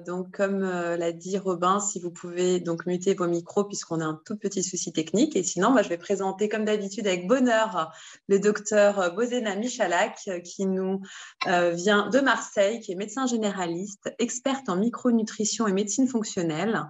Donc, comme l'a dit Robin, si vous pouvez donc muter vos micros puisqu'on a un tout petit souci technique. Et sinon, je vais présenter comme d'habitude avec bonheur le docteur Bozena Michalak qui nous vient de Marseille, qui est médecin généraliste, experte en micronutrition et médecine fonctionnelle.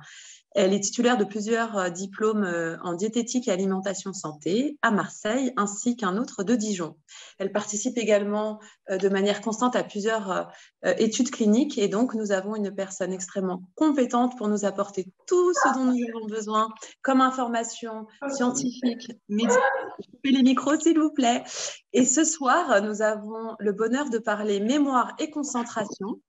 Elle est titulaire de plusieurs diplômes en diététique et alimentation santé à Marseille, ainsi qu'un autre de Dijon. Elle participe également de manière constante à plusieurs études cliniques et donc nous avons une personne extrêmement compétente pour nous apporter tout ce dont nous avons besoin comme information scientifique, médicale. Coupez les micros s'il vous plaît. Et ce soir, nous avons le bonheur de parler mémoire et concentration.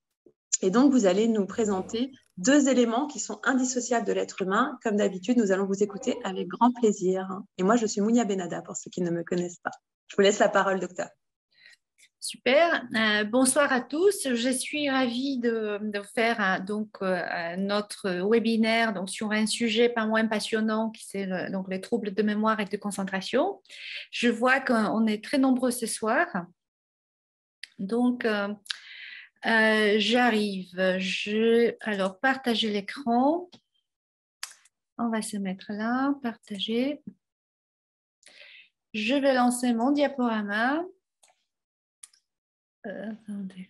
Et donc, vous allez nous présenter deux éléments qui sont indissociables de l'être humain. Comme d'habitude, nous allons vous écouter avec grand plaisir. Et moi, je suis Mounia Benada, pour ceux qui ne me connaissent pas. Je vous laisse la parole, docteur. Super. Bonsoir à tous. Je suis ravie de faire notre webinaire sur un sujet pas moins passionnant qui c'est les troubles de mémoire et de concentration. Je vois qu'on est très nombreux ce soir. Donc, j'arrive. Alors, partager l'écran. On va se mettre là. Partager. Je vais lancer mon diaporama. Attendez,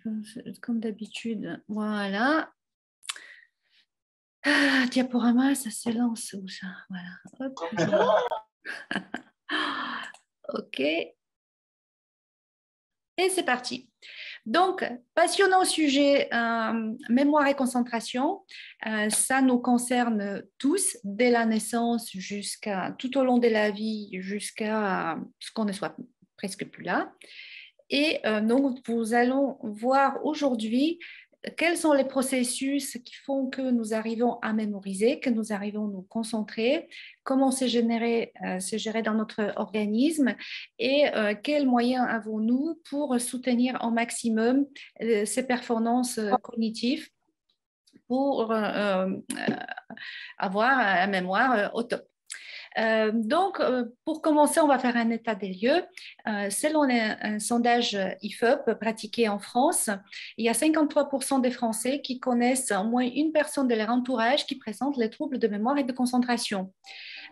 comme d'habitude, voilà. Diaporama, ça se lance où ça? Voilà. Hop. OK. Et c'est parti. Donc, passionnant sujet, mémoire et concentration. Ça nous concerne tous, dès la naissance jusqu'à tout au long de la vie, jusqu'à ce qu'on ne soit presque plus là. Et donc, nous allons voir aujourd'hui quels sont les processus qui font que nous arrivons à mémoriser, que nous arrivons à nous concentrer, comment c'est géré dans notre organisme et quels moyens avons-nous pour soutenir au maximum ces performances cognitives pour avoir la mémoire au top. Donc, pour commencer, on va faire un état des lieux. Selon un sondage IFOP pratiqué en France, il y a 53% des Français qui connaissent au moins une personne de leur entourage qui présente les troubles de mémoire et de concentration.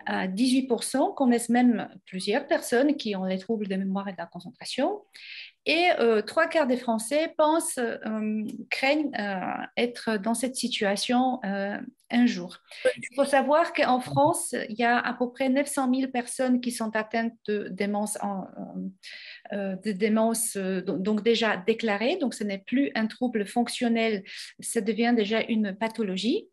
18% connaissent même plusieurs personnes qui ont les troubles de mémoire et de la concentration. Et 3/4 des Français craignent être dans cette situation un jour. Il faut savoir qu'en France, il y a à peu près 900 000 personnes qui sont atteintes de démence, donc déjà déclarée. Donc, ce n'est plus un trouble fonctionnel, ça devient déjà une pathologie.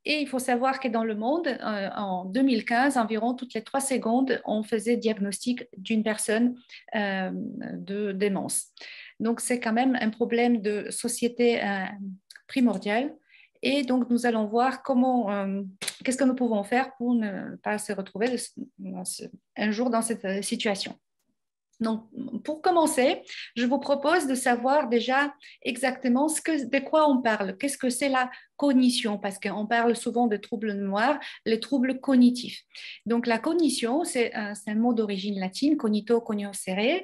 Et il faut savoir que dans le monde, en 2015, environ toutes les 3 secondes, on faisait diagnostic d'une personne de démence. Donc, c'est quand même un problème de société primordial. Et donc, nous allons voir qu'est-ce que nous pouvons faire pour ne pas se retrouver un jour dans cette situation. Donc, pour commencer, je vous propose de savoir déjà exactement de quoi on parle. Qu'est-ce que c'est la cognition? Parce qu'on parle souvent de troubles de mémoire, les troubles cognitifs. Donc, la cognition, c'est un mot d'origine latine, cognito, cognoscere,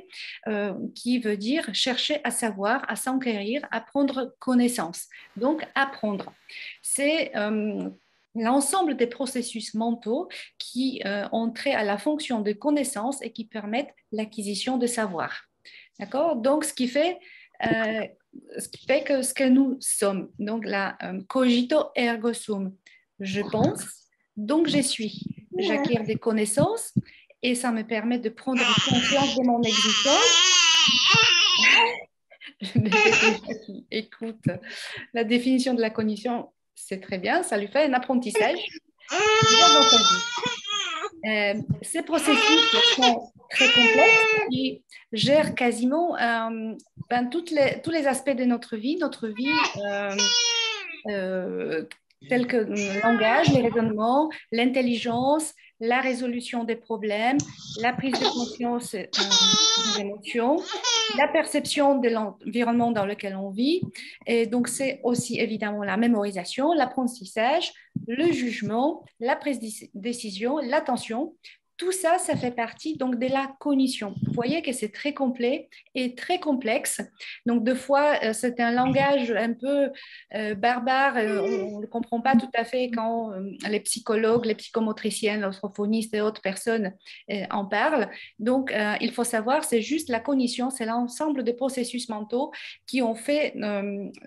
qui veut dire chercher à savoir, à s'enquérir, à prendre connaissance. Donc, apprendre. C'est l'ensemble des processus mentaux qui ont trait à la fonction de connaissance et qui permettent l'acquisition de savoir. D'accord? Donc, ce qui fait que ce que nous sommes, donc la cogito ergo sum, je pense, donc je suis. J'acquiers des connaissances et ça me permet de prendre conscience de mon existence. Écoute, la définition de la cognition, c'est très bien, ça lui fait un apprentissage. Ces processus sont très complexes et gèrent quasiment tous les aspects de notre vie tels que le langage, le raisonnement, l'intelligence, la résolution des problèmes, la prise de conscience des émotions, la perception de l'environnement dans lequel on vit. Et donc, c'est aussi évidemment la mémorisation, l'apprentissage, le jugement, la prise de décision, l'attention. Tout ça, ça fait partie donc de la cognition. Vous voyez que c'est très complet et très complexe. Donc, deux fois, c'est un langage un peu barbare. On ne comprend pas tout à fait quand les psychologues, les psychomotriciennes, l'orthophonistes et autres personnes en parlent. Donc, il faut savoir, c'est juste la cognition, c'est l'ensemble des processus mentaux qui ont fait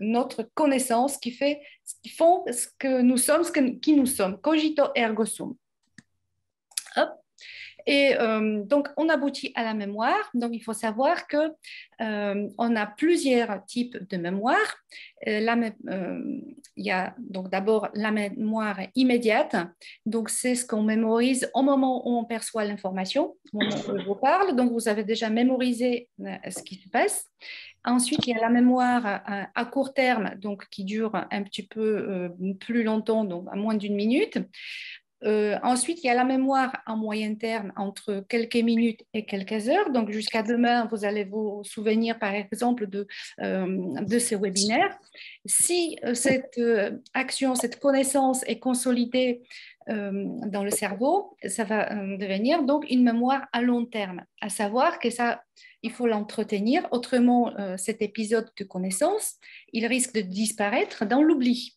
notre connaissance, qui font ce que nous sommes, qui nous sommes. Cogito ergo sum. Hop. Et donc, on aboutit à la mémoire. Donc, il faut savoir que on a plusieurs types de mémoire. Il y a donc d'abord la mémoire immédiate. Donc, c'est ce qu'on mémorise au moment où on perçoit l'information, au moment où je vous parle. Donc, vous avez déjà mémorisé ce qui se passe. Ensuite, il y a la mémoire à court terme, donc qui dure un petit peu plus longtemps, donc à moins d'une minute. Ensuite, il y a la mémoire à moyen terme entre quelques minutes et quelques heures. Donc, jusqu'à demain, vous allez vous souvenir, par exemple, de ces webinaires. Si cette action, cette connaissance est consolidée dans le cerveau, ça va devenir donc une mémoire à long terme, à savoir que ça, il faut l'entretenir. Autrement, cet épisode de connaissance, il risque de disparaître dans l'oubli.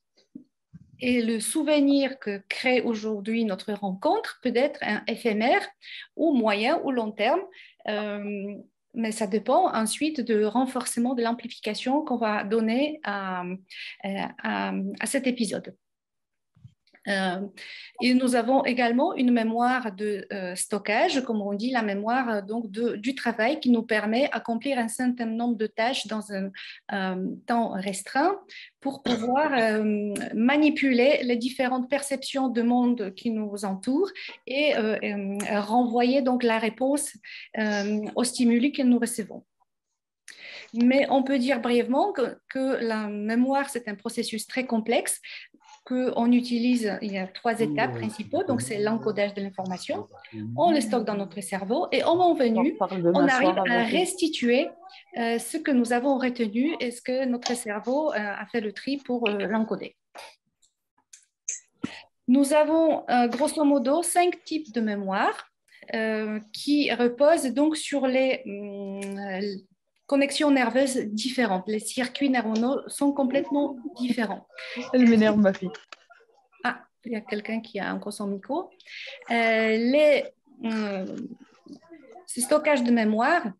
Et le souvenir que crée aujourd'hui notre rencontre peut être un éphémère ou moyen ou long terme, mais ça dépend ensuite du renforcement de l'amplification qu'on va donner à cet épisode. Et nous avons également une mémoire de stockage, comme on dit, la mémoire donc du travail qui nous permet d'accomplir un certain nombre de tâches dans un temps restreint pour pouvoir manipuler les différentes perceptions du monde qui nous entoure et renvoyer donc la réponse aux stimuli que nous recevons. Mais on peut dire brièvement que la mémoire, c'est un processus très complexe qu'on utilise. Il y a 3 étapes principaux. Donc, c'est l'encodage de l'information. On le stocke dans notre cerveau et au moment venu, on arrive à restituer ce que nous avons retenu et ce que notre cerveau a fait le tri pour l'encoder. Nous avons grosso modo 5 types de mémoire qui reposent donc sur les connexions nerveuses différentes. Les circuits neuronaux sont complètement différents. Elle m'énerve, ma fille. Ah, il y a quelqu'un qui a encore son micro. Ce stockage de mémoire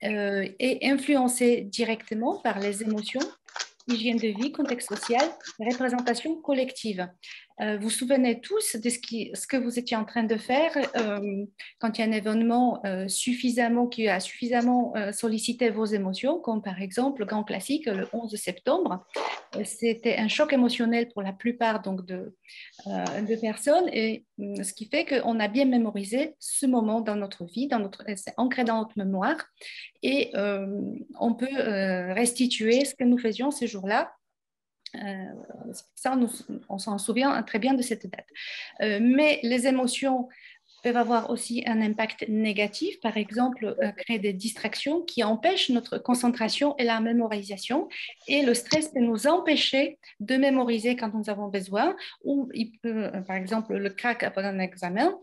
est influencé directement par les émotions, hygiène de vie, contexte social, représentation collective. Vous vous souvenez tous de ce que vous étiez en train de faire quand il y a un événement qui a suffisamment sollicité vos émotions, comme par exemple le grand classique, le 11 septembre. C'était un choc émotionnel pour la plupart donc, de personnes, et ce qui fait qu'on a bien mémorisé ce moment dans notre vie, c'est ancré dans notre mémoire, et on peut restituer ce que nous faisions ces jours-là. Ça, on s'en souvient très bien de cette date. Mais les émotions peuvent avoir aussi un impact négatif, par exemple, créer des distractions qui empêchent notre concentration et la mémorisation. Et le stress peut nous empêcher de mémoriser quand nous avons besoin, ou il peut, par exemple, le crack après un examen,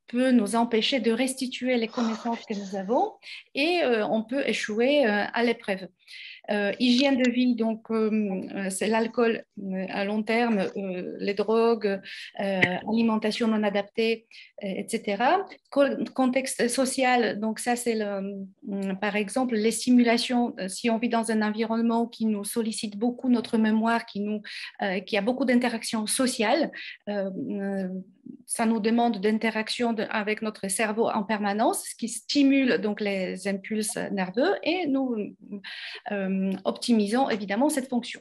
peut nous empêcher de restituer les connaissances que nous avons, et on peut échouer à l'épreuve. Hygiène de vie, donc c'est l'alcool à long terme, les drogues, alimentation non adaptée, etc. Contexte social, donc ça c'est par exemple les stimulations. Si on vit dans un environnement qui nous sollicite beaucoup notre mémoire, qui a beaucoup d'interactions sociales, ça nous demande d'interaction avec notre cerveau en permanence, ce qui stimule donc les impulses nerveux, et nous optimisons évidemment cette fonction.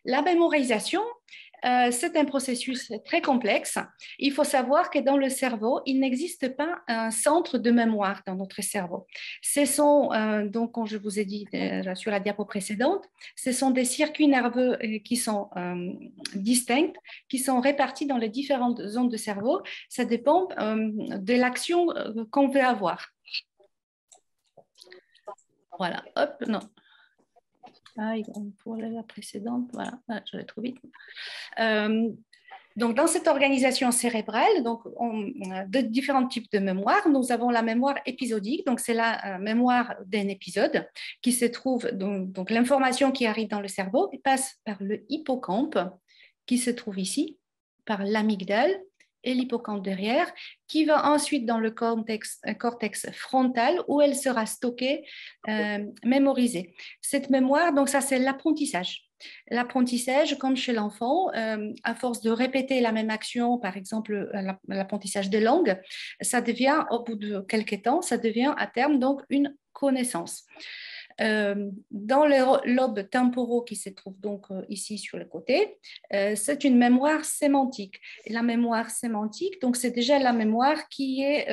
La mémorisation, c'est un processus très complexe. Il faut savoir que dans le cerveau, il n'existe pas un centre de mémoire dans notre cerveau. Ce sont, donc, comme je vous ai dit sur la diapo précédente, ce sont des circuits nerveux qui sont distincts, qui sont répartis dans les différentes zones de cerveau. Ça dépend de l'action qu'on veut avoir. Voilà, hop, non. Ah, pour la précédente, voilà, je vais trop vite. Donc, dans cette organisation cérébrale, donc, on a de différents types de mémoire. Nous avons la mémoire épisodique, donc c'est la mémoire d'un épisode qui se trouve, donc l'information qui arrive dans le cerveau passe par le hippocampe qui se trouve ici, par l'amygdale et l'hippocampe derrière, qui va ensuite dans le cortex frontal où elle sera stockée, mémorisée. Cette mémoire, donc ça c'est l'apprentissage. L'apprentissage, comme chez l'enfant, à force de répéter la même action, par exemple l'apprentissage des langues, ça devient, au bout de quelques temps, ça devient à terme donc une connaissance. Dans les lobes temporaux qui se trouvent donc ici sur le côté, c'est une mémoire sémantique. Et la mémoire sémantique, donc c'est déjà la mémoire qui est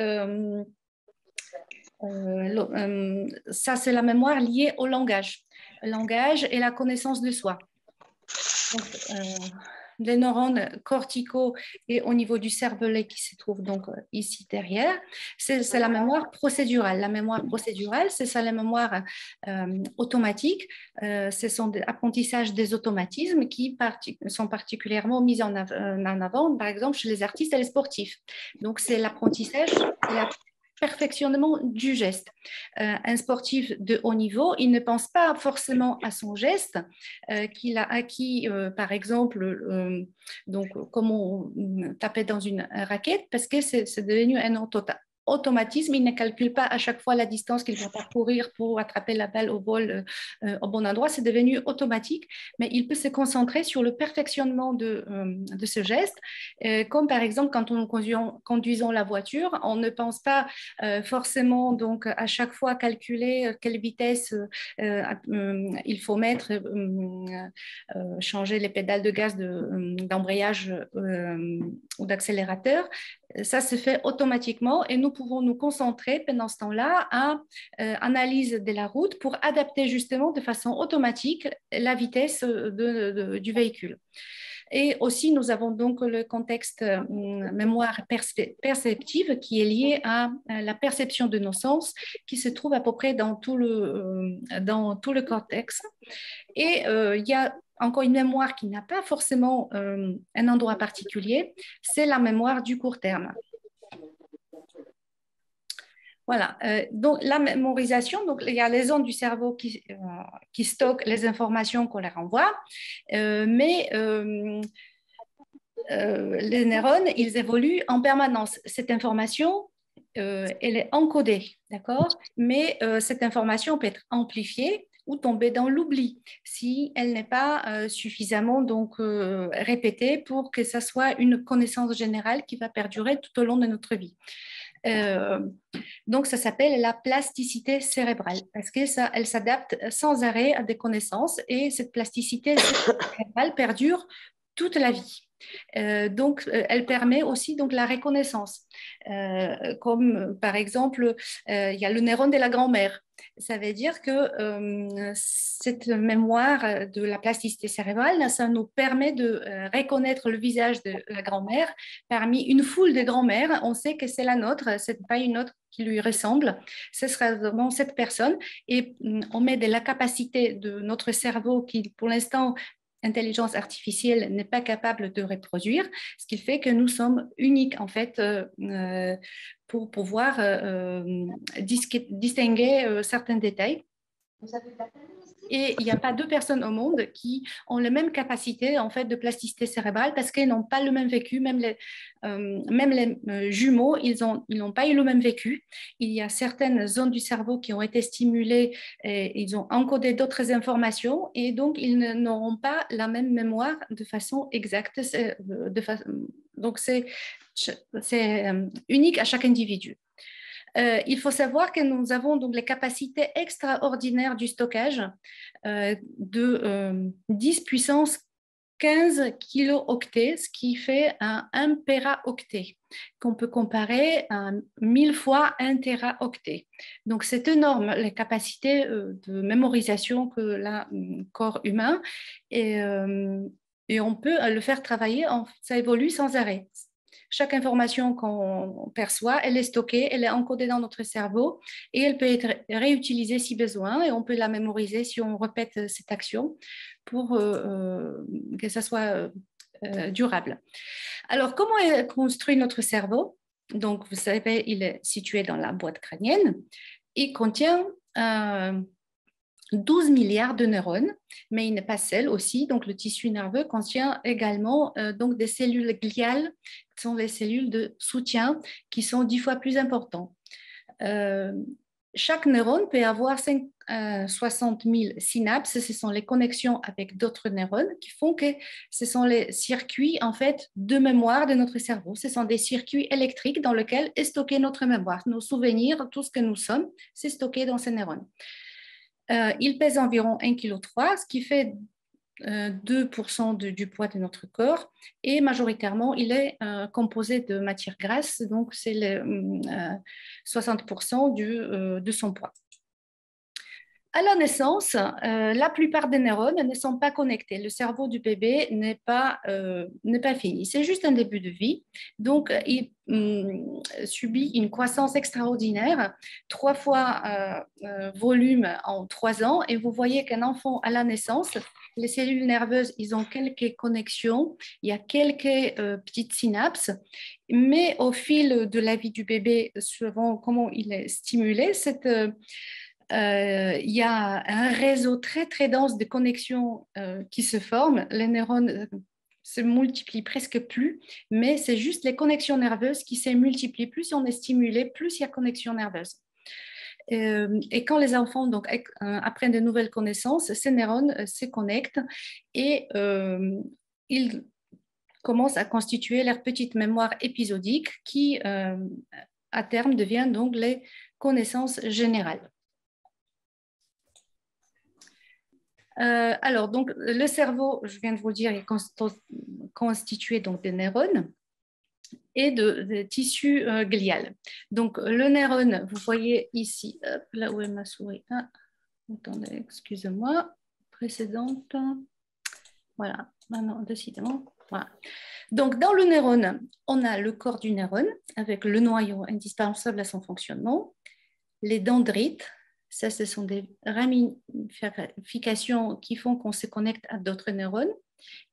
ça c'est la mémoire liée au langage et la connaissance de soi. Donc, les neurones corticaux et au niveau du cervelet qui se trouve donc ici derrière, c'est la mémoire procédurale. La mémoire procédurale, c'est ça la mémoire automatique. Ce sont des apprentissages des automatismes qui sont particulièrement mis en avant, par exemple, chez les artistes et les sportifs. Donc, c'est l'apprentissage, perfectionnement du geste. Un sportif de haut niveau, il ne pense pas forcément à son geste qu'il a acquis, par exemple, donc comment taper dans une raquette, parce que c'est devenu un automatisme, il ne calcule pas à chaque fois la distance qu'il va parcourir pour attraper la balle au vol au bon endroit, c'est devenu automatique, mais il peut se concentrer sur le perfectionnement de ce geste, comme par exemple quand on conduisons la voiture, on ne pense pas forcément donc à chaque fois calculer quelle vitesse il faut mettre, changer les pédales de gaz d'embrayage ou d'accélérateur. Ça se fait automatiquement et nous pouvons nous concentrer pendant ce temps-là à analyse de la route pour adapter justement de façon automatique la vitesse du véhicule. Et aussi, nous avons donc le contexte mémoire perceptive qui est lié à la perception de nos sens qui se trouve à peu près dans tout le cortex. Et il y a encore une mémoire qui n'a pas forcément un endroit particulier, c'est la mémoire du court terme. Voilà, donc la mémorisation, donc il y a les zones du cerveau qui stockent les informations qu'on leur envoie, mais les neurones, ils évoluent en permanence. Cette information, elle est encodée, d'accord? Mais cette information peut être amplifiée ou tomber dans l'oubli si elle n'est pas suffisamment donc, répétée pour que ça soit une connaissance générale qui va perdurer tout au long de notre vie. Donc, ça s'appelle la plasticité cérébrale parce qu'elle s'adapte sans arrêt à des connaissances et cette plasticité cérébrale perdure toute la vie. Donc, elle permet aussi donc, la reconnaissance. Comme par exemple, il y a le neurone de la grand-mère. Ça veut dire que cette mémoire de la plasticité cérébrale, ça nous permet de reconnaître le visage de la grand-mère. Parmi une foule de grand-mères, on sait que c'est la nôtre, ce n'est pas une autre qui lui ressemble. Ce sera vraiment cette personne. Et on met de la capacité de notre cerveau qui, pour l'instant, intelligence artificielle n'est pas capable de reproduire, ce qui fait que nous sommes uniques en fait pour pouvoir distinguer certains détails. Et il n'y a pas deux personnes au monde qui ont les mêmes capacités en fait de plasticité cérébrale parce qu'ils n'ont pas le même vécu, même les jumeaux, ils n'ont pas eu le même vécu. Il y a certaines zones du cerveau qui ont été stimulées et ils ont encodé d'autres informations et donc ils n'auront pas la même mémoire de façon exacte. Donc c'est unique à chaque individu. Il faut savoir que nous avons donc les capacités extraordinaires du stockage de 10 puissance 15 kilo-octets, ce qui fait un 1 péraoctet, qu'on peut comparer à 1000 fois 1 téraoctet. Donc, c'est énorme, les capacités de mémorisation que l'a corps humain, et on peut le faire travailler, ça évolue sans arrêt. Chaque information qu'on perçoit, elle est stockée, elle est encodée dans notre cerveau et elle peut être réutilisée si besoin et on peut la mémoriser si on répète cette action pour que ça soit durable. Alors, comment est construit notre cerveau? Donc, vous savez, il est situé dans la boîte crânienne. Il contient 12 milliards de neurones, mais il n'est pas seul aussi. Donc, le tissu nerveux contient également donc des cellules gliales, qui sont les cellules de soutien, qui sont 10 fois plus importantes. Chaque neurone peut avoir 60 000 synapses. Ce sont les connexions avec d'autres neurones qui font que ce sont les circuits en fait de mémoire de notre cerveau. Ce sont des circuits électriques dans lesquels est stocké notre mémoire, nos souvenirs, tout ce que nous sommes, c'est stocké dans ces neurones. Il pèse environ 1,3 kg, ce qui fait 2% du poids de notre corps, et majoritairement il est composé de matière grasse, donc c'est 60% de son poids. À la naissance, la plupart des neurones ne sont pas connectés. Le cerveau du bébé n'est pas fini. C'est juste un début de vie. Donc, il subit une croissance extraordinaire, 3 fois volume en 3 ans. Et vous voyez qu'un enfant à la naissance, les cellules nerveuses, ils ont quelques connexions, il y a quelques petites synapses. Mais au fil de la vie du bébé, suivant comment il est stimulé, il y a un réseau très très dense de connexions qui se forment. Les neurones se multiplient presque plus, mais c'est juste les connexions nerveuses qui se multiplient. Plus on est stimulé, plus il y a connexions nerveuses. Et quand les enfants donc, apprennent de nouvelles connaissances, ces neurones se connectent et ils commencent à constituer leur petite mémoire épisodique qui, à terme, devient donc les connaissances générales. Alors, donc, le cerveau, je viens de vous le dire, est constitué donc, des neurones et de tissus glial. Donc, le neurone, vous voyez ici, hop, là où est ma souris. Ah, attendez, excusez-moi, précédente. Voilà, maintenant, décidément. Voilà. Donc, dans le neurone, on a le corps du neurone avec le noyau indispensable à son fonctionnement, les dendrites. Ça, ce sont des ramifications qui font qu'on se connecte à d'autres neurones.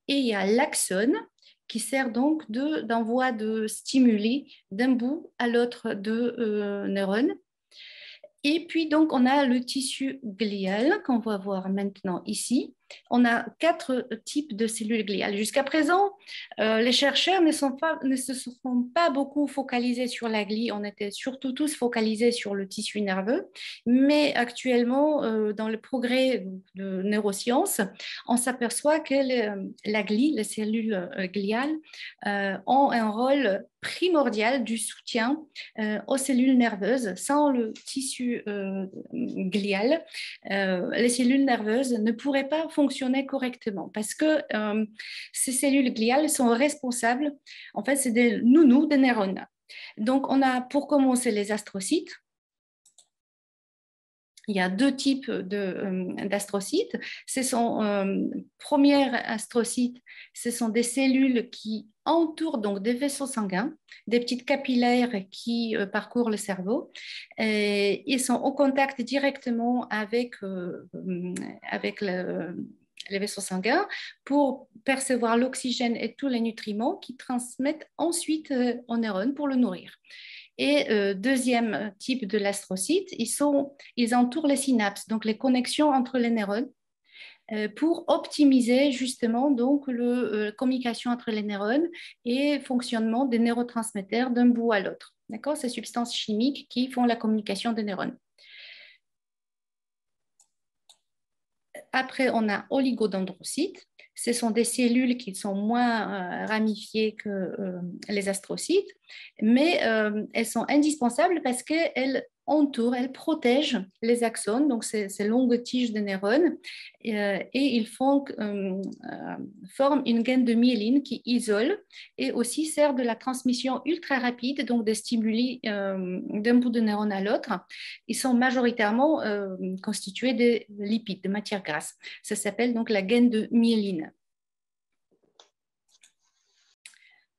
Et il y a l'axone qui sert donc d'envoi de stimuli d'un bout à l'autre de neurones. Et puis, donc, on a le tissu glial qu'on va voir maintenant ici. On a 4 types de cellules gliales. Jusqu'à présent, les chercheurs ne se sont pas beaucoup focalisés sur la glie. On était surtout tous focalisés sur le tissu nerveux. Mais actuellement, dans le progrès de neurosciences, on s'aperçoit que la glie, les cellules gliales, ont un rôle primordial du soutien aux cellules nerveuses. Sans le tissu glial, les cellules nerveuses ne pourraient pas fonctionner correctement parce que ces cellules gliales sont responsables, en fait, c'est des nounous des neurones. Donc, on a pour commencer les astrocytes. Il y a 2 types d'astrocytes. Premiers astrocytes, ce sont des cellules qui entourent donc des vaisseaux sanguins, des petites capillaires qui parcourent le cerveau. Et ils sont au contact directement avec les vaisseaux sanguins pour percevoir l'oxygène et tous les nutriments qui transmettent ensuite aux neurones pour le nourrir. Et deuxième type de l'astrocyte, ils entourent les synapses, donc les connexions entre les neurones, pour optimiser justement donc la communication entre les neurones et fonctionnement des neurotransmetteurs d'un bout à l'autre. D'accord, ces substances chimiques qui font la communication des neurones. Après, on a oligodendrocytes. Ce sont des cellules qui sont moins ramifiées que les astrocytes, mais elles sont indispensables parce qu'elles entourent, elles protègent les axones, donc ces longues tiges de neurones, et ils forment une gaine de myéline qui isole et aussi sert de la transmission ultra rapide, donc des stimuli d'un bout de neurone à l'autre. Ils sont majoritairement constitués de lipides, de matières grasses. Ça s'appelle donc la gaine de myéline.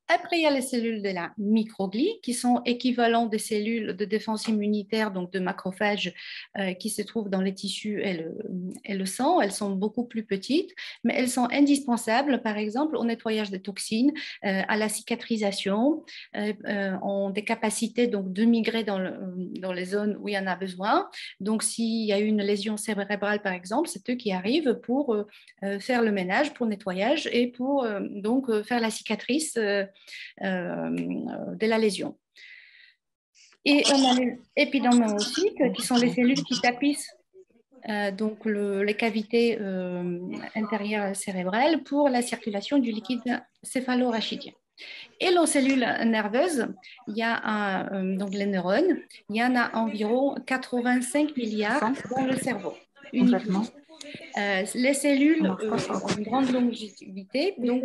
Après, il y a les cellules de la microglie qui sont équivalentes des cellules de défense immunitaire, donc de macrophages qui se trouvent dans les tissus et le sang. Elles sont beaucoup plus petites, mais elles sont indispensables, par exemple, au nettoyage des toxines, à la cicatrisation, ont des capacités donc, de migrer dans les zones où il y en a besoin. Donc, s'il y a une lésion cérébrale, par exemple, c'est eux qui arrivent pour faire le ménage, pour le nettoyage et pour donc faire la cicatrice de la lésion. Et on a les épidermocytes, qui sont les cellules qui tapissent donc les cavités intérieures cérébrales pour la circulation du liquide céphalorachidien. Et les cellules nerveuses, il y a donc les neurones, il y en a environ 85 milliards dans le cerveau, uniquement. Les cellules ont une grande longévité, donc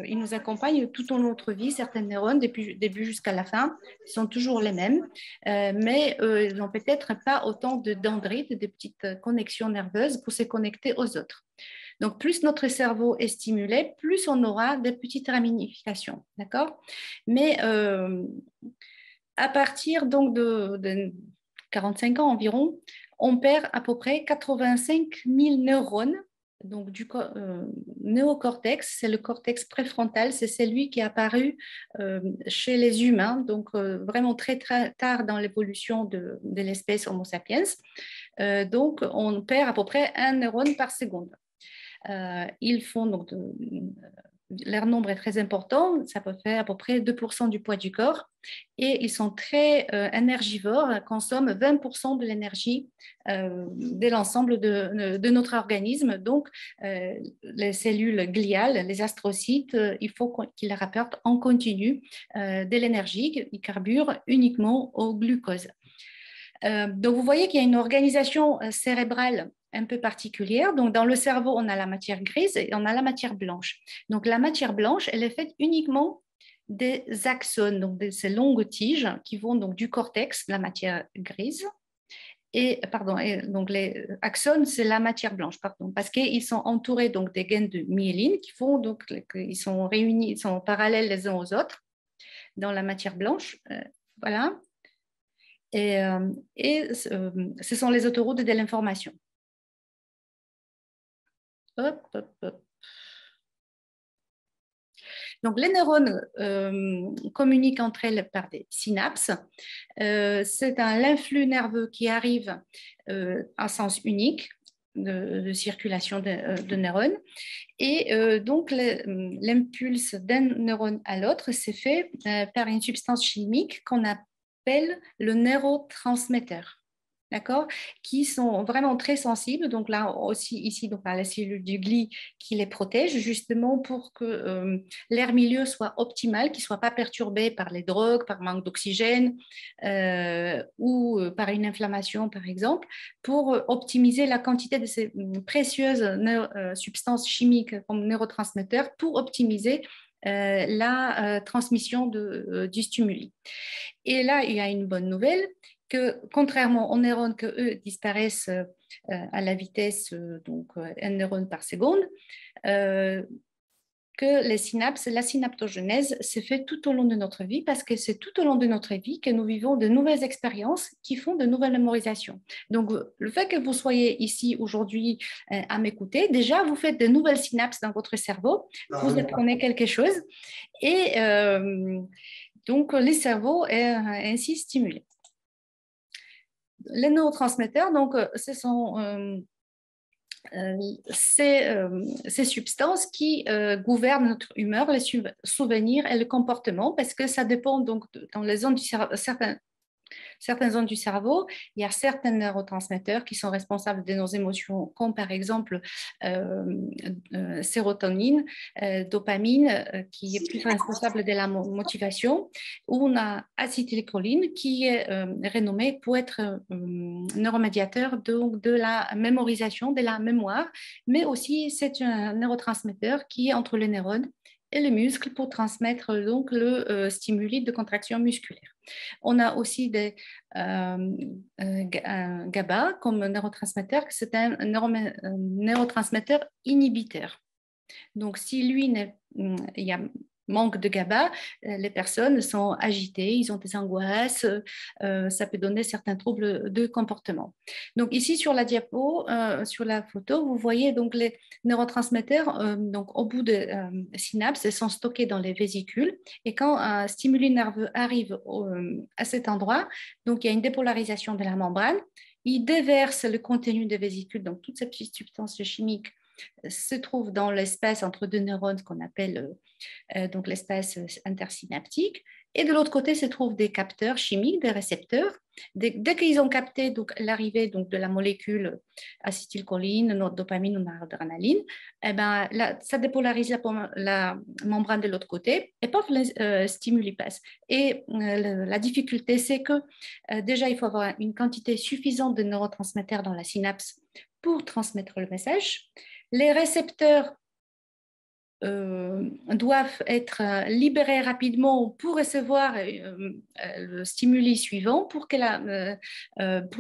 ils nous accompagnent tout au long de notre vie. Certains neurones, depuis le début jusqu'à la fin, sont toujours les mêmes, mais ils n'ont peut-être pas autant de dendrites, de petites connexions nerveuses pour se connecter aux autres. Donc, plus notre cerveau est stimulé, plus on aura des petites ramifications, d'accord? Mais à partir donc de 45 ans environ, on perd à peu près 85 000 neurones. Donc, du néocortex, c'est le cortex préfrontal, c'est celui qui est apparu chez les humains, donc vraiment très, très tard dans l'évolution de l'espèce Homo sapiens. Donc, on perd à peu près un neurone par seconde. Ils font donc leur nombre est très important, ça peut faire à peu près 2% du poids du corps et ils sont très énergivores, consomment 20% de l'énergie de l'ensemble de notre organisme. Donc, les cellules gliales, les astrocytes, il faut qu'ils rapportent en continu de l'énergie, ils carburent uniquement au glucose. Donc, vous voyez qu'il y a une organisation cérébrale un peu particulière. Donc, dans le cerveau, on a la matière grise et on a la matière blanche. Donc, la matière blanche, elle est faite uniquement des axones, donc de ces longues tiges qui vont donc du cortex, la matière grise. Et donc les axones, c'est la matière blanche, pardon, parce qu'ils sont entourés donc des gaines de myéline qui font donc ils sont réunis, ils sont parallèles les uns aux autres dans la matière blanche. Voilà. Et ce sont les autoroutes de l'information. Hop, hop, hop. Donc, les neurones communiquent entre elles par des synapses. C'est un l'influx nerveux qui arrive à sens unique de circulation de neurones. Et donc, l'impulse d'un neurone à l'autre, c'est fait par une substance chimique qu'on appelle le neurotransmetteur. D'accord, qui sont vraiment très sensibles. Donc là aussi, ici, donc, la cellule du glie qui les protège justement pour que l'air milieu soit optimal, qu'il ne soit pas perturbé par les drogues, par manque d'oxygène ou par une inflammation, par exemple, pour optimiser la quantité de ces précieuses substances chimiques comme neurotransmetteurs pour optimiser la transmission du stimuli. Et là, il y a une bonne nouvelle, que contrairement aux neurones que eux disparaissent à la vitesse donc un neurone par seconde, que les synapses, la synaptogenèse se fait tout au long de notre vie parce que c'est tout au long de notre vie que nous vivons de nouvelles expériences qui font de nouvelles mémorisations. Donc, le fait que vous soyez ici aujourd'hui à m'écouter, déjà, vous faites de nouvelles synapses dans votre cerveau, vous apprenez quelque chose et donc, le cerveau est ainsi stimulé. Les neurotransmetteurs, donc, ce sont ces substances qui gouvernent notre humeur, les souvenirs et le comportement, parce que ça dépend donc dans les zones du cerveau, certaines zones du cerveau, il y a certains neurotransmetteurs qui sont responsables de nos émotions, comme par exemple sérotonine, dopamine, qui est plus responsable de la motivation, ou on a acétylcholine, qui est renommé pour être neuromédiateur de la mémorisation, de la mémoire, mais aussi c'est un neurotransmetteur qui est entre les neurones et le muscle pour transmettre donc le stimuli de contraction musculaire. On a aussi des GABA comme neurotransmetteur, c'est un neurotransmetteur inhibiteur. Donc, si lui, il y a manque de GABA, les personnes sont agitées, ils ont des angoisses, ça peut donner certains troubles de comportement. Donc ici sur la diapo, sur la photo, vous voyez donc les neurotransmetteurs donc au bout de synapses, elles sont stockées dans les vésicules et quand un stimuli nerveux arrive à cet endroit, donc il y a une dépolarisation de la membrane, il déverse le contenu des vésicules, donc toutes ces petites substances chimiques se trouvent dans l'espace entre deux neurones qu'on appelle donc l'espace intersynaptique. Et de l'autre côté se trouvent des capteurs chimiques, des récepteurs. Dès qu'ils ont capté l'arrivée de la molécule acétylcholine, dopamine ou noradrénaline, eh ben, là, ça dépolarise la membrane de l'autre côté et paf, le stimuli passe. Et la difficulté, c'est que déjà, il faut avoir une quantité suffisante de neurotransmetteurs dans la synapse pour transmettre le message. Les récepteurs doivent être libérés rapidement pour recevoir le stimuli suivant, pour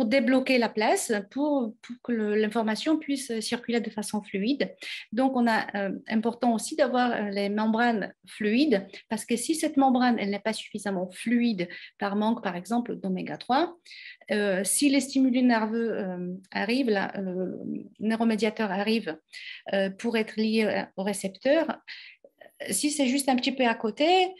débloquer la place, pour que l'information puisse circuler de façon fluide. Donc, on a important aussi d'avoir les membranes fluides, parce que si cette membrane elle n'est pas suffisamment fluide par manque, par exemple, d'oméga 3, si les stimuli nerveux arrivent, le neuromédiateur arrive pour être lié au récepteur, si c'est juste un petit peu à côté,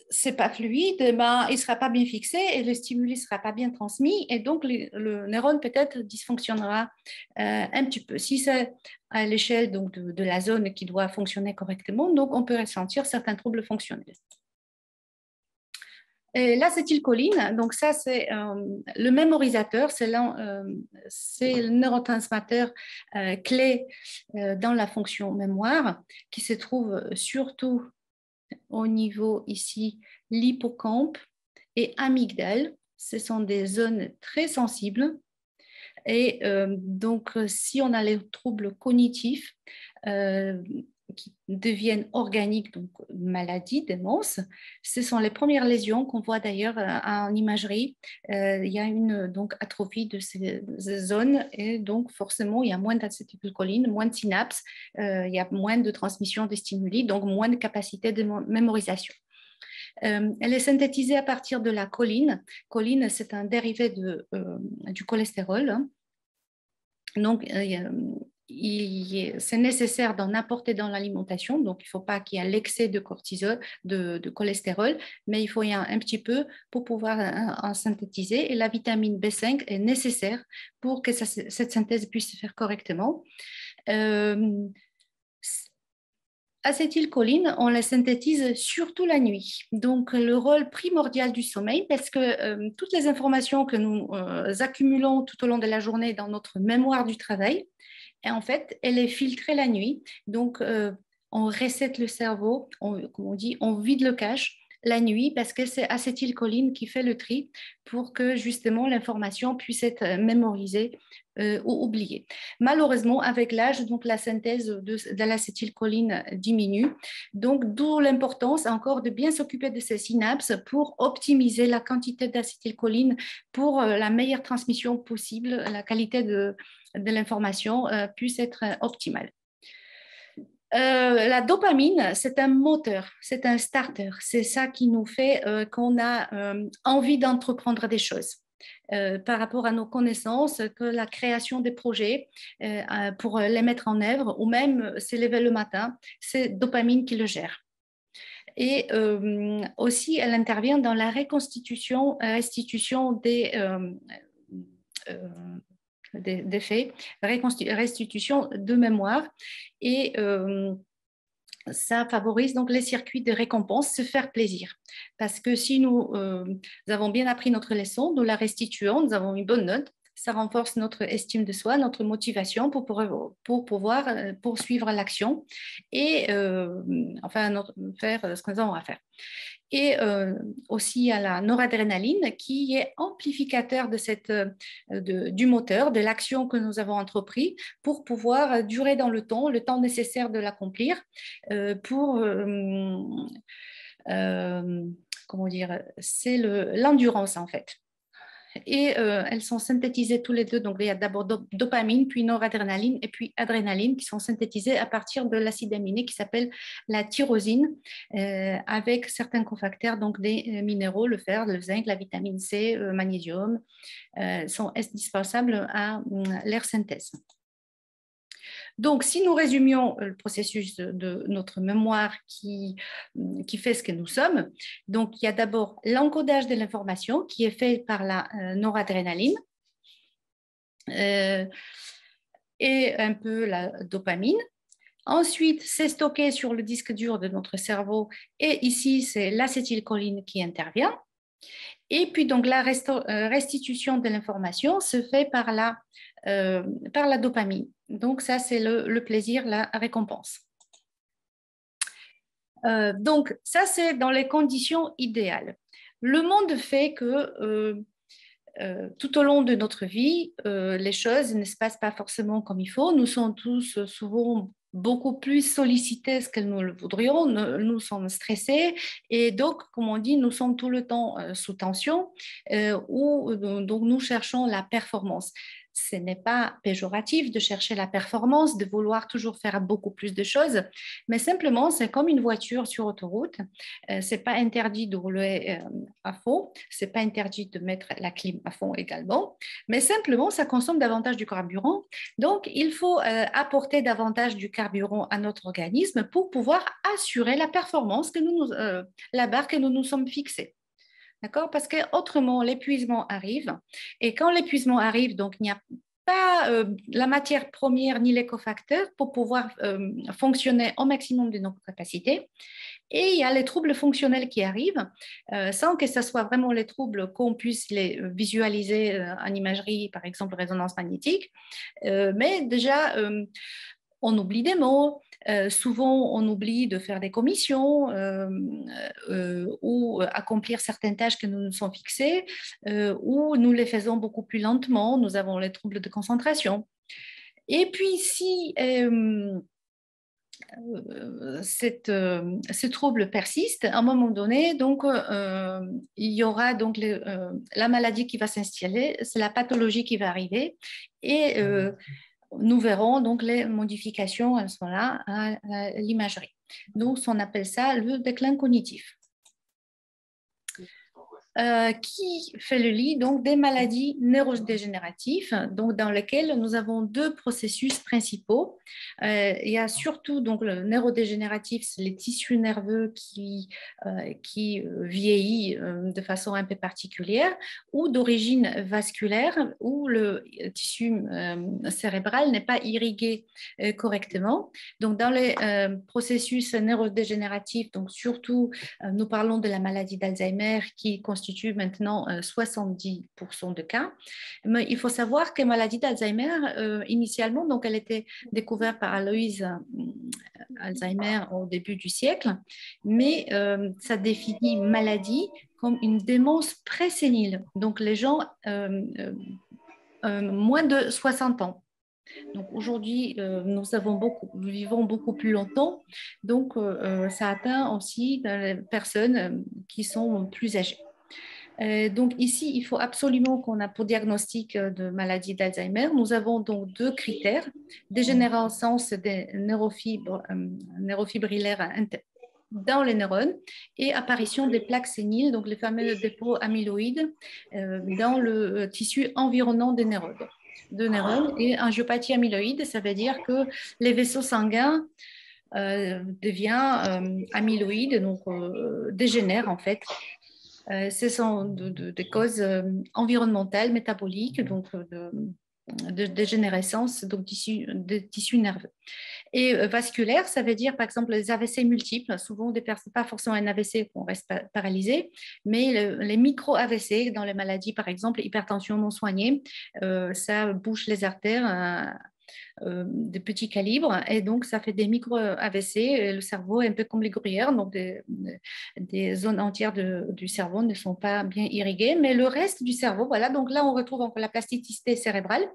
c'est pas fluide, ben, il ne sera pas bien fixé et le stimuli ne sera pas bien transmis et donc le neurone peut-être dysfonctionnera un petit peu. Si c'est à l'échelle de la zone qui doit fonctionner correctement, donc on peut ressentir certains troubles fonctionnels. L'acétylcholine, donc ça c'est le mémorisateur, c'est le neurotransmetteur clé dans la fonction mémoire qui se trouve surtout au niveau ici l'hippocampe et amygdale. Ce sont des zones très sensibles et donc si on a les troubles cognitifs qui deviennent organiques, donc maladie, démence. Ce sont les premières lésions qu'on voit d'ailleurs en imagerie. Il y a une donc, atrophie de ces zones et donc forcément il y a moins d'acétylcholine, moins de synapses, il y a moins de transmission des stimuli, donc moins de capacité de mémorisation. Elle est synthétisée à partir de la choline. Choline, c'est un dérivé du cholestérol. Hein. Donc, c'est nécessaire d'en apporter dans l'alimentation, donc il ne faut pas qu'il y ait l'excès de cortisol, de cholestérol, mais il faut y avoir un petit peu pour pouvoir en synthétiser. Et la vitamine B5 est nécessaire pour que cette synthèse puisse se faire correctement. Acétylcholine, on la synthétise surtout la nuit. Donc, le rôle primordial du sommeil, parce que toutes les informations que nous accumulons tout au long de la journée dans notre mémoire du travail, et en fait, elle est filtrée la nuit. Donc, on reset le cerveau, comme on dit, on vide le cache la nuit parce que c'est acétylcholine qui fait le tri pour que justement l'information puisse être mémorisée ou oubliée. Malheureusement, avec l'âge, donc la synthèse de l'acétylcholine diminue. Donc, d'où l'importance encore de bien s'occuper de ces synapses pour optimiser la quantité d'acétylcholine pour la meilleure transmission possible, la qualité de l'information puisse être optimale. La dopamine, c'est un moteur, c'est un starter. C'est ça qui nous fait qu'on a envie d'entreprendre des choses. Par rapport à nos connaissances, que la création des projets pour les mettre en œuvre ou même se lever le matin, c'est dopamine qui le gère. Et aussi, elle intervient dans la restitution des faits, restitution de mémoire et ça favorise donc les circuits de récompense, se faire plaisir. Parce que si nous avons bien appris notre leçon, nous la restituons, nous avons une bonne note, ça renforce notre estime de soi, notre motivation pour pouvoir poursuivre l'action et enfin faire ce que nous avons à faire. Et aussi il y a la noradrénaline qui est amplificateur du moteur, de l'action que nous avons entrepris pour pouvoir durer dans le temps nécessaire de l'accomplir pour comment dire, c'est l'endurance en fait. et elles sont synthétisées tous les deux. Donc, il y a d'abord dopamine, puis noradrénaline et puis adrénaline qui sont synthétisées à partir de l'acide aminé qui s'appelle la tyrosine avec certains cofacteurs, donc des minéraux, le fer, le zinc, la vitamine C, magnésium, sont indispensables à leur synthèse. Donc, si nous résumions le processus de notre mémoire qui fait ce que nous sommes, donc il y a d'abord l'encodage de l'information qui est fait par la noradrénaline et un peu la dopamine. Ensuite, c'est stocké sur le disque dur de notre cerveau et ici, c'est l'acétylcholine qui intervient. Et puis, donc, la restitution de l'information se fait par la dopamine. Donc, ça, c'est le plaisir, la récompense. Donc, ça, c'est dans les conditions idéales. Le monde fait que tout au long de notre vie, les choses ne se passent pas forcément comme il faut. Nous sommes tous souvent beaucoup plus sollicités que nous le voudrions, nous sommes stressés et donc, comme on dit, nous sommes tout le temps sous tension donc nous cherchons la performance. Ce n'est pas péjoratif de chercher la performance, de vouloir toujours faire beaucoup plus de choses, mais simplement, c'est comme une voiture sur autoroute. Ce n'est pas interdit de rouler à fond, ce n'est pas interdit de mettre la clim à fond également, mais simplement, ça consomme davantage du carburant. Donc, il faut apporter davantage du carburant à notre organisme pour pouvoir assurer la performance que la barre que nous nous sommes fixés. D'accord? Parce qu'autrement, l'épuisement arrive. Et quand l'épuisement arrive, donc il n'y a pas la matière première ni les cofacteurs pour pouvoir fonctionner au maximum de nos capacités. Et il y a les troubles fonctionnels qui arrivent, sans que ce soit vraiment les troubles qu'on puisse les visualiser en imagerie, par exemple résonance magnétique. Mais déjà, on oublie des mots, souvent on oublie de faire des commissions ou accomplir certaines tâches que nous nous sommes fixées, ou nous les faisons beaucoup plus lentement, nous avons les troubles de concentration. Et puis si ce trouble persiste, à un moment donné, donc, il y aura donc la maladie qui va s'installer, c'est la pathologie qui va arriver et nous verrons donc les modifications à ce moment-là à l'imagerie. Donc, on appelle ça le déclin cognitif. Qui fait le lit donc des maladies neurodégénératives, donc dans lesquelles nous avons deux processus principaux. Il y a surtout donc le neurodégénératif, c'est les tissus nerveux qui vieillit de façon un peu particulière, ou d'origine vasculaire, où le tissu cérébral n'est pas irrigué correctement. Donc dans les processus neurodégénératifs, donc surtout nous parlons de la maladie d'Alzheimer qui constitue maintenant 70% de cas. Mais il faut savoir que la maladie d'Alzheimer, initialement, donc elle était découverte par Alois Alzheimer au début du siècle, mais ça définit maladie comme une démence présénile. Donc les gens moins de 60 ans. Donc aujourd'hui, nous vivons beaucoup plus longtemps, donc ça atteint aussi les personnes qui sont plus âgées. Donc ici, il faut absolument qu'on a pour diagnostic de maladie d'Alzheimer, nous avons donc deux critères, dégénérescence des neurofibrillaires dans les neurones et apparition des plaques séniles, donc les fameux dépôts amyloïdes dans le tissu environnant des neurones. Et angiopathie amyloïde, ça veut dire que les vaisseaux sanguins deviennent amyloïdes, donc dégénèrent en fait. Ce sont des causes environnementales, métaboliques, donc de dégénérescence des tissus nerveux. Et vasculaire, ça veut dire par exemple les AVC multiples, souvent des personnes, pas forcément un AVC qu'on reste paralysé, mais les micro-AVC dans les maladies, par exemple hypertension non soignée, ça bouche les artères de petits calibres et donc ça fait des micro-AVC. Le cerveau est un peu comme les gruyères, donc des zones entières du cerveau ne sont pas bien irriguées, mais le reste du cerveau, voilà, donc là on retrouve encore la plasticité cérébrale,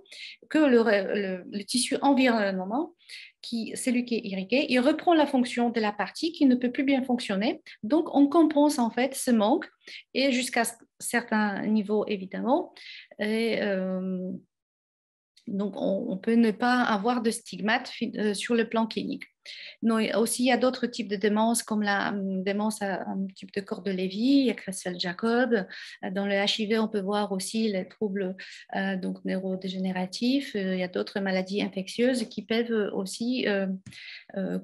que le tissu environnement, celui qui est irrigué, il reprend la fonction de la partie qui ne peut plus bien fonctionner. Donc, on compense en fait ce manque et jusqu'à certains niveaux, évidemment. Et, donc, on peut ne pas avoir de stigmate sur le plan clinique. Non, aussi, il y a d'autres types de démence, comme la démence à un type de corps de Lévy, il y a Creutzfeldt-Jakob. Dans le HIV, on peut voir aussi les troubles donc neurodégénératifs. Il y a d'autres maladies infectieuses qui peuvent aussi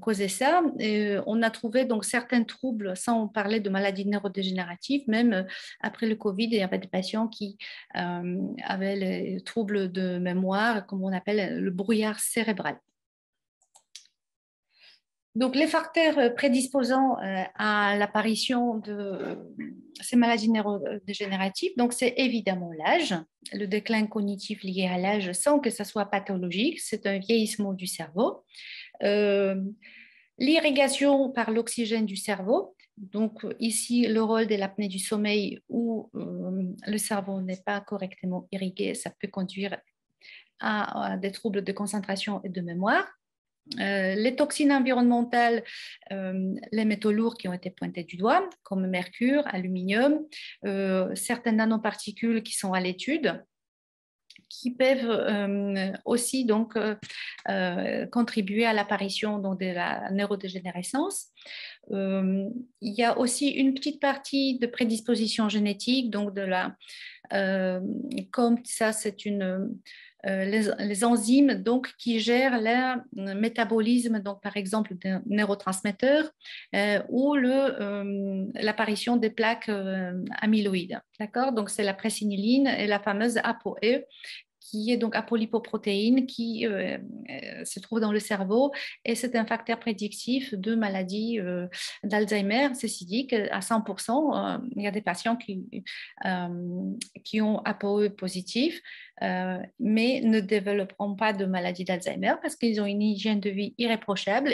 causer ça. Et on a trouvé donc certains troubles, sans parler de maladies neurodégénératives, même après le Covid, il y avait des patients qui avaient les troubles de mémoire, comme on appelle le brouillard cérébral. Donc, les facteurs prédisposants à l'apparition de ces maladies neurodégénératives, donc c'est évidemment l'âge, le déclin cognitif lié à l'âge sans que ça soit pathologique, c'est un vieillissement du cerveau. L'irrigation par l'oxygène du cerveau, donc ici le rôle de l'apnée du sommeil où le cerveau n'est pas correctement irrigué, ça peut conduire à des troubles de concentration et de mémoire. Les toxines environnementales, les métaux lourds qui ont été pointés du doigt, comme mercure, aluminium, certaines nanoparticules qui sont à l'étude, qui peuvent aussi donc contribuer à l'apparition donc, de la neurodégénérescence. Il y a aussi une petite partie de prédisposition génétique, donc de la, comme ça c'est une les enzymes donc, qui gèrent le métabolisme, donc, par exemple, d'un neurotransmetteur ou l'apparition des plaques amyloïdes. D'accord. Donc, c'est la présinyline et la fameuse ApoE qui est donc apolipoprotéine qui se trouve dans le cerveau et c'est un facteur prédictif de maladie d'Alzheimer. Ceci dit qu'à 100%, il y a des patients qui ont ApoE positif mais ne développeront pas de maladie d'Alzheimer parce qu'ils ont une hygiène de vie irréprochable,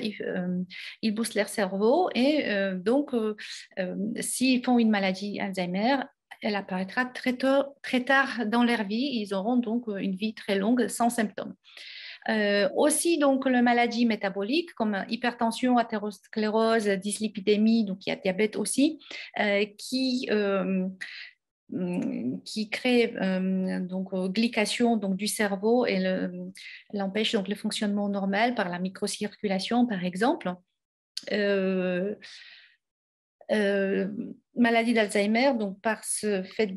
ils boostent leur cerveau et donc s'ils font une maladie Alzheimer, elle apparaîtra très tard dans leur vie. Ils auront donc une vie très longue sans symptômes. Aussi, donc, les maladies métaboliques comme hypertension, athérosclérose, dyslipidémie, donc il y a diabète aussi, qui crée donc glycation donc du cerveau et l'empêche donc le fonctionnement normal par la microcirculation par exemple. Maladie d'Alzheimer, donc par ce fait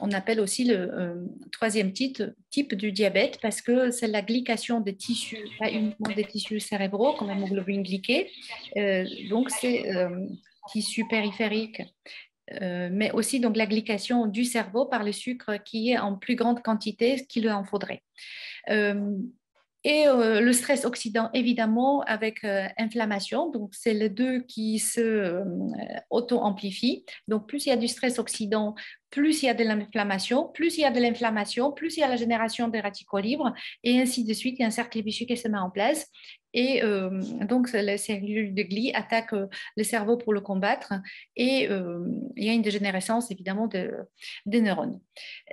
on appelle aussi le troisième type du diabète parce que c'est la glycation des tissus, pas uniquement des tissus cérébraux comme l'hémoglobine glyquée, donc c'est tissus périphériques, mais aussi donc la glycation du cerveau par le sucre qui est en plus grande quantité qu'il en faudrait. Et le stress oxydant, évidemment, avec inflammation. Donc, c'est les deux qui se auto-amplifient. Donc, plus il y a du stress oxydant, plus il y a de l'inflammation, plus il y a de l'inflammation, plus il y a la génération des radicaux libres, et ainsi de suite. Il y a un cercle vicieux qui se met en place. Et donc, les cellules de glie attaquent le cerveau pour le combattre. Et il y a une dégénérescence, évidemment, des neurones.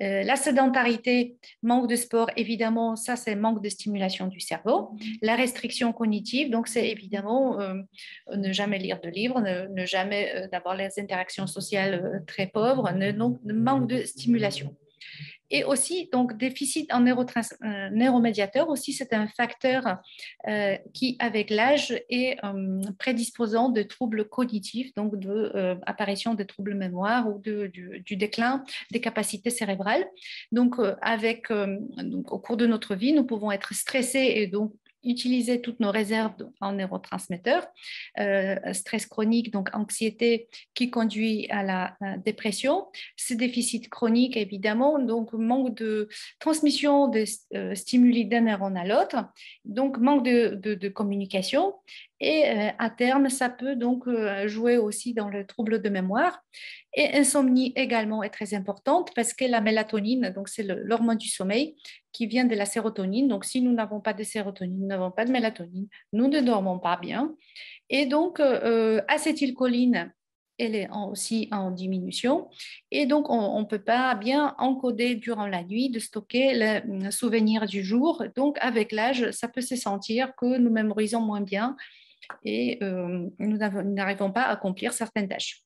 La sédentarité, manque de sport, évidemment, ça, c'est manque de stimulation du cerveau. La restriction cognitive, donc, c'est évidemment ne jamais lire de livres, ne jamais avoir les interactions sociales très pauvres, donc, manque de stimulation. Et aussi, donc, déficit en neuromédiateur, aussi, c'est un facteur qui, avec l'âge, est prédisposant de troubles cognitifs, donc de apparition de troubles mémoire ou du déclin des capacités cérébrales. Donc, donc, au cours de notre vie, nous pouvons être stressés et donc utiliser toutes nos réserves en neurotransmetteurs, stress chronique, donc anxiété qui conduit à la dépression, ce déficit chronique évidemment, donc manque de transmission de stimuli d'un neurone à l'autre, donc manque de communication et à terme ça peut donc jouer aussi dans le trouble de mémoire. Et insomnie également est très importante parce que la mélatonine, donc c'est l'hormone du sommeil qui vient de la sérotonine. Donc, si nous n'avons pas de sérotonine, nous n'avons pas de mélatonine, nous ne dormons pas bien. Et donc, acétylcholine, elle est aussi en diminution. Et donc, on ne peut pas bien encoder durant la nuit, de stocker le souvenir du jour. Donc, avec l'âge, ça peut se sentir que nous mémorisons moins bien et nous n'arrivons pas à accomplir certaines tâches.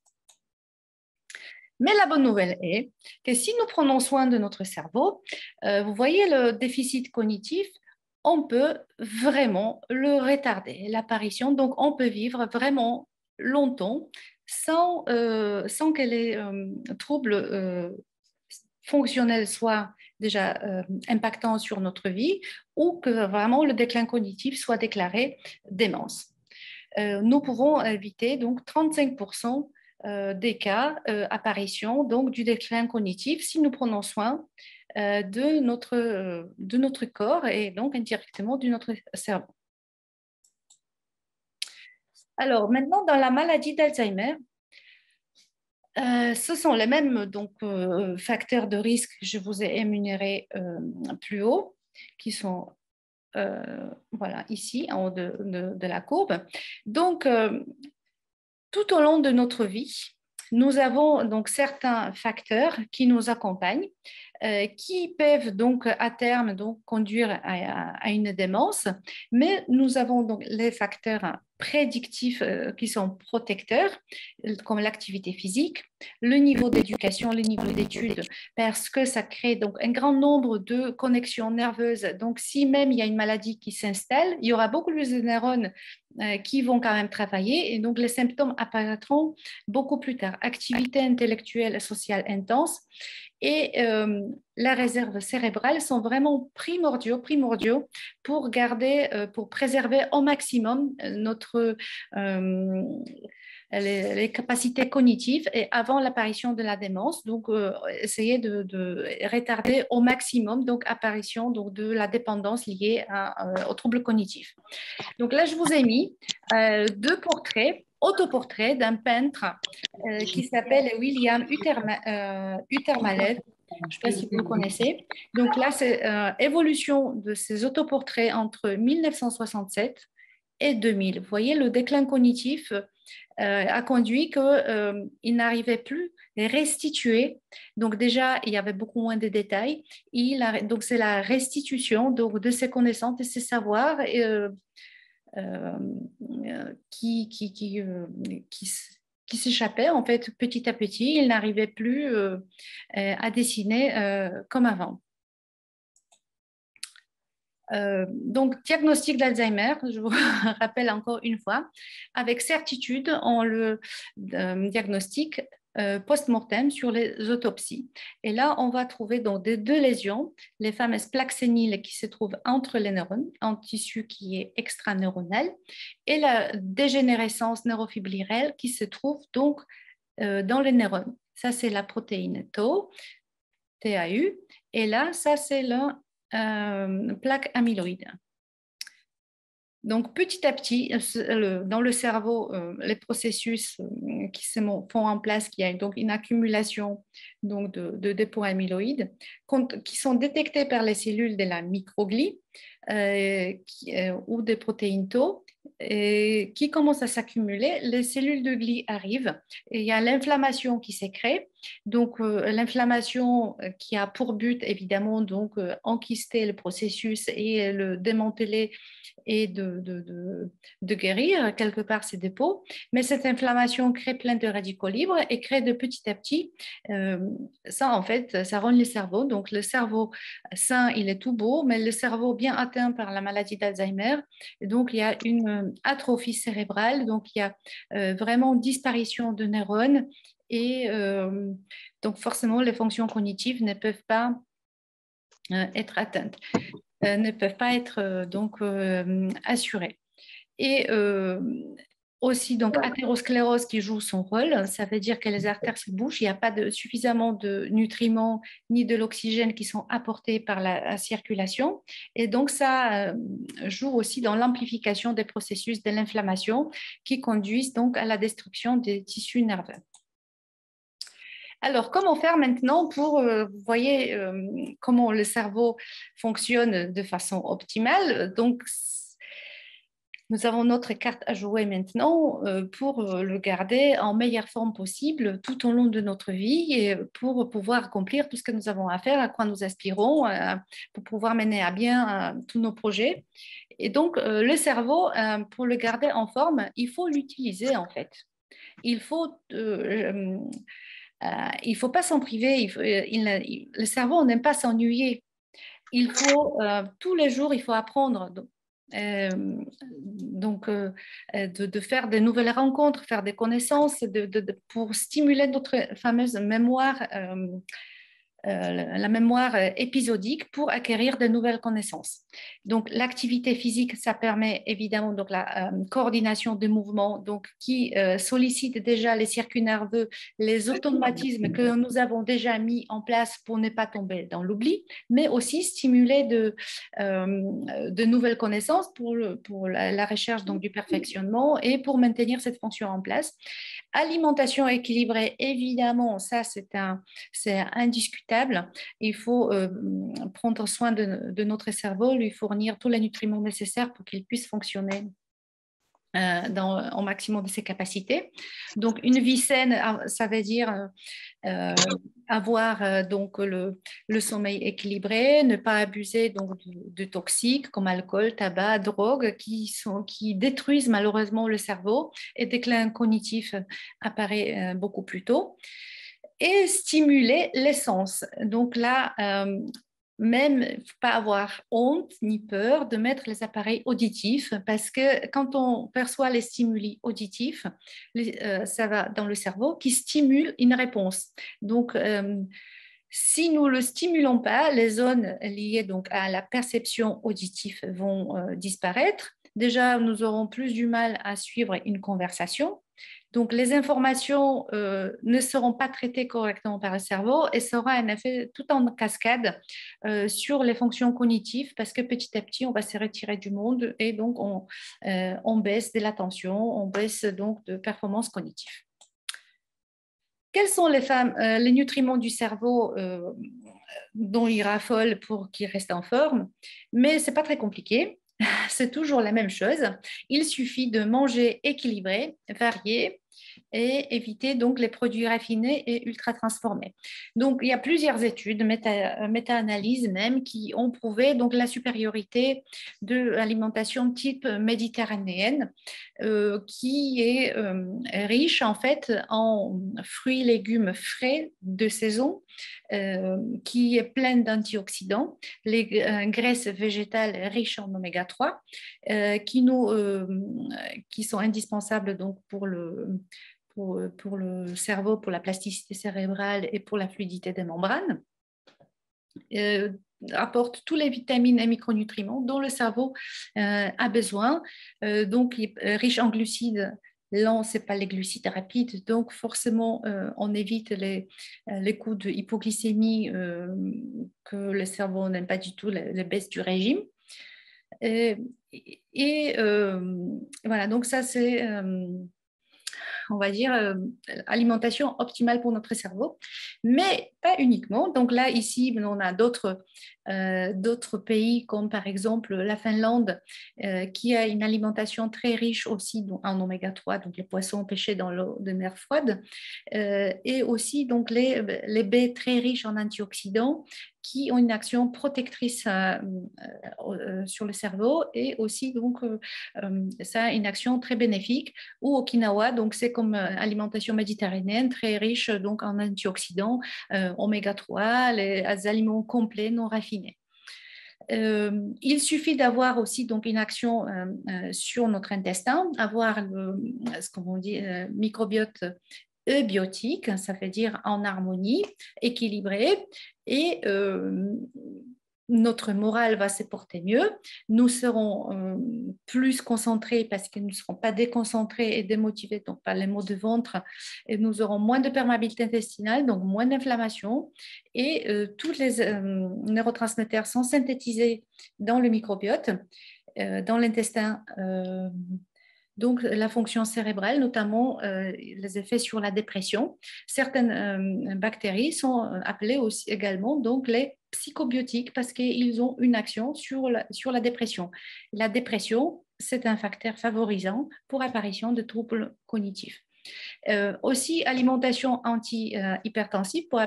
Mais la bonne nouvelle est que si nous prenons soin de notre cerveau, vous voyez le déficit cognitif, on peut vraiment le retarder, l'apparition. Donc, on peut vivre vraiment longtemps sans que les troubles fonctionnels soient déjà impactants sur notre vie ou que vraiment le déclin cognitif soit déclaré démence. Nous pouvons éviter donc 35% des cas apparition donc du déclin cognitif si nous prenons soin de notre corps et donc indirectement de notre cerveau. Alors maintenant, dans la maladie d'Alzheimer, ce sont les mêmes donc, facteurs de risque que je vous ai énumérés plus haut, qui sont voilà, ici, en haut de la courbe. Donc, tout au long de notre vie, nous avons donc certains facteurs qui nous accompagnent, qui peuvent donc à terme donc, conduire à une démence, mais nous avons donc les facteurs prédictifs qui sont protecteurs, comme l'activité physique, le niveau d'éducation, le niveau d'études, parce que ça crée donc un grand nombre de connexions nerveuses. Donc, si même il y a une maladie qui s'installe, il y aura beaucoup plus de neurones qui vont quand même travailler et donc les symptômes apparaîtront beaucoup plus tard. Activité intellectuelle et sociale intense et la réserve cérébrale sont vraiment primordiaux pour garder, pour préserver au maximum les capacités cognitives et avant l'apparition de la démence, donc essayer de retarder au maximum donc apparition donc, de la dépendance liée aux troubles cognitifs. Donc là, je vous ai mis deux autoportraits d'un peintre qui s'appelle William Uttermalen. Je ne sais pas si vous le connaissez. Donc là, c'est évolution de ces autoportraits entre 1967 et 2000. Vous voyez, le déclin cognitif a conduit qu'il n'arrivait plus à restituer. Donc déjà, il y avait beaucoup moins de détails. Donc c'est la restitution donc, de ses connaissances, de ses savoirs qui s'échappait en fait petit à petit. Il n'arrivait plus à dessiner comme avant. Donc, diagnostic d'Alzheimer, je vous rappelle encore une fois, avec certitude, on le diagnostique post-mortem sur les autopsies. Et là, on va trouver donc des deux lésions, les fameuses plaques séniles qui se trouvent entre les neurones, en tissu qui est extraneuronal, et la dégénérescence neurofibrillaire qui se trouve donc dans les neurones. Ça, c'est la protéine Tau, TAU, et là, ça, c'est la plaque amyloïde. Donc, petit à petit, dans le cerveau, les processus qui se font en place, qui a donc une accumulation donc, de dépôts amyloïdes qui sont détectés par les cellules de la microglie ou des protéines Tau, qui commencent à s'accumuler, les cellules de glie arrivent et il y a l'inflammation qui s'est créée. Donc, l'inflammation qui a pour but, évidemment, donc, enquister le processus et le démanteler et de guérir quelque part ces dépôts. Mais cette inflammation crée plein de radicaux libres et crée de petit à petit, ça en fait, ça rend le cerveau. Donc, le cerveau sain, il est tout beau, mais le cerveau bien atteint par la maladie d'Alzheimer, donc il y a une atrophie cérébrale, donc il y a vraiment disparition de neurones et donc forcément les fonctions cognitives ne peuvent pas être atteintes, ne peuvent pas être donc assurées. Et aussi donc athérosclérose qui joue son rôle, ça veut dire que les artères se bouchent, il n'y a pas suffisamment de nutriments ni de l'oxygène qui sont apportés par la circulation et donc ça joue aussi dans l'amplification des processus de l'inflammation qui conduisent donc à la destruction des tissus nerveux. Alors, comment faire maintenant pour, vous voyez comment le cerveau fonctionne de façon optimale. Donc, nous avons notre carte à jouer maintenant pour le garder en meilleure forme possible tout au long de notre vie et pour pouvoir accomplir tout ce que nous avons à faire, à quoi nous aspirons, pour pouvoir mener à bien tous nos projets. Et donc, le cerveau, pour le garder en forme, il faut l'utiliser en fait. Il faut il ne faut pas s'en priver. Le cerveau n'aime pas s'ennuyer. Il faut tous les jours, il faut apprendre. De faire de nouvelles rencontres, faire des connaissances, pour stimuler notre fameuse mémoire, la mémoire épisodique pour acquérir de nouvelles connaissances. Donc, l'activité physique, ça permet évidemment donc, la coordination des mouvements donc, qui sollicite déjà les circuits nerveux, les automatismes que nous avons déjà mis en place pour ne pas tomber dans l'oubli, mais aussi stimuler de nouvelles connaissances pour la recherche donc, du perfectionnement et pour maintenir cette fonction en place. Alimentation équilibrée, évidemment, ça c'est indiscutable. Il faut prendre soin de notre cerveau, lui fournir tous les nutriments nécessaires pour qu'il puisse fonctionner au maximum de ses capacités. Donc, une vie saine, ça veut dire avoir donc le sommeil équilibré, ne pas abuser donc de toxiques comme alcool, tabac, drogue qui détruisent malheureusement le cerveau et déclin cognitif apparaît beaucoup plus tôt. Et stimuler l'essence. Donc là, même, il ne faut pas avoir honte ni peur de mettre les appareils auditifs parce que quand on perçoit les stimuli auditifs, ça va dans le cerveau qui stimule une réponse. Donc, si nous ne le stimulons pas, les zones liées donc à la perception auditive vont disparaître. Déjà, nous aurons plus du mal à suivre une conversation. Donc, les informations ne seront pas traitées correctement par le cerveau et ça aura un effet tout en cascade sur les fonctions cognitives parce que petit à petit, on va se retirer du monde et donc on baisse de l'attention, on baisse donc de performance cognitive. Quels sont les nutriments du cerveau dont il raffole pour qu'il reste en forme? Mais ce n'est pas très compliqué. C'est toujours la même chose. Il suffit de manger équilibré, varié et éviter donc les produits raffinés et ultra transformés. Donc, il y a plusieurs études, méta-analyses même, qui ont prouvé donc la supériorité de l'alimentation type méditerranéenne, qui est riche en fait en fruits, légumes frais de saison, qui est pleine d'antioxydants, les graisses végétales riches en oméga 3, qui sont indispensables donc pour le cerveau, pour la plasticité cérébrale et pour la fluidité des membranes. Apporte tous les vitamines et micronutriments dont le cerveau a besoin. Donc, riche en glucides lents, ce n'est pas les glucides rapides. Donc, forcément, on évite les coups de hypoglycémie que le cerveau n'aime pas du tout, les baisses du régime. Voilà, donc ça, c'est... on va dire, alimentation optimale pour notre cerveau, mais pas uniquement. Donc là, ici, on a d'autres pays, comme par exemple la Finlande, qui a une alimentation très riche aussi en oméga 3, donc les poissons pêchés dans l'eau de mer froide, et aussi donc les baies très riches en antioxydants, qui ont une action protectrice sur le cerveau et aussi donc ça a une action très bénéfique. Ou Okinawa, donc c'est comme alimentation méditerranéenne très riche donc en antioxydants, oméga 3, les aliments complets non raffinés. Il suffit d'avoir aussi donc une action sur notre intestin, avoir ce qu'on dit microbiote eubiotique, ça veut dire en harmonie, équilibré, et notre morale va se porter mieux, nous serons plus concentrés parce que nous ne serons pas déconcentrés et démotivés donc par les maux de ventre, et nous aurons moins de perméabilité intestinale, donc moins d'inflammation, et tous les neurotransmetteurs sont synthétisés dans le microbiote, dans l'intestin. Donc, la fonction cérébrale, notamment les effets sur la dépression. Certaines bactéries sont appelées aussi également donc, les psychobiotiques parce qu'ils ont une action sur la dépression. La dépression, c'est un facteur favorisant pour l'apparition de troubles cognitifs. Aussi, alimentation anti-hypertensive pour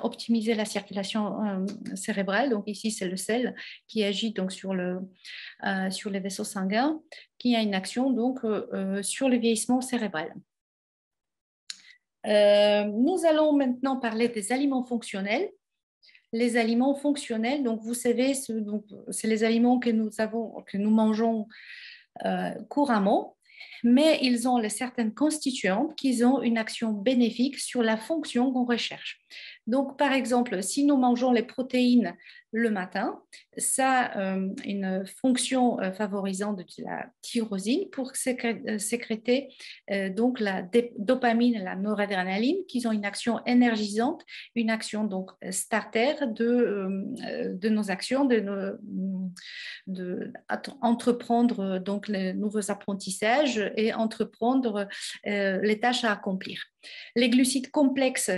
optimiser la circulation cérébrale. Donc ici, c'est le sel qui agit donc sur les vaisseaux sanguins, qui a une action donc sur le vieillissement cérébral. Nous allons maintenant parler des aliments fonctionnels. Les aliments fonctionnels, donc vous savez, c'est les aliments que nous mangeons couramment, mais ils ont certaines constituantes qui ont une action bénéfique sur la fonction qu'on recherche. Donc, par exemple, si nous mangeons les protéines le matin, ça a une fonction favorisante de la tyrosine pour sécréter donc la dopamine et la noradrénaline qui ont une action énergisante, une action donc starter de nos actions, entreprendre donc les nouveaux apprentissages et entreprendre les tâches à accomplir. Les glucides complexes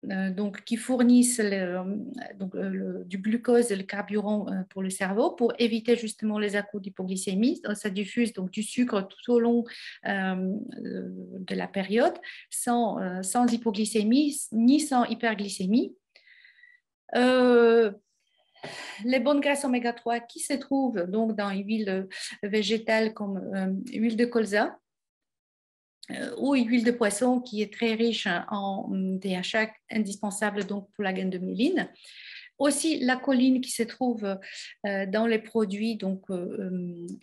donc, qui fournissent du glucose et le carburant pour le cerveau pour éviter justement les à-coups d'hypoglycémie. Ça diffuse donc du sucre tout au long de la période sans hypoglycémie ni sans hyperglycémie. Les bonnes graisses oméga 3 qui se trouvent donc dans les huiles végétales comme huile de colza ou huile de poisson qui est très riche en DHA, indispensable donc pour la gaine de myéline. Aussi la choline qui se trouve dans les produits donc,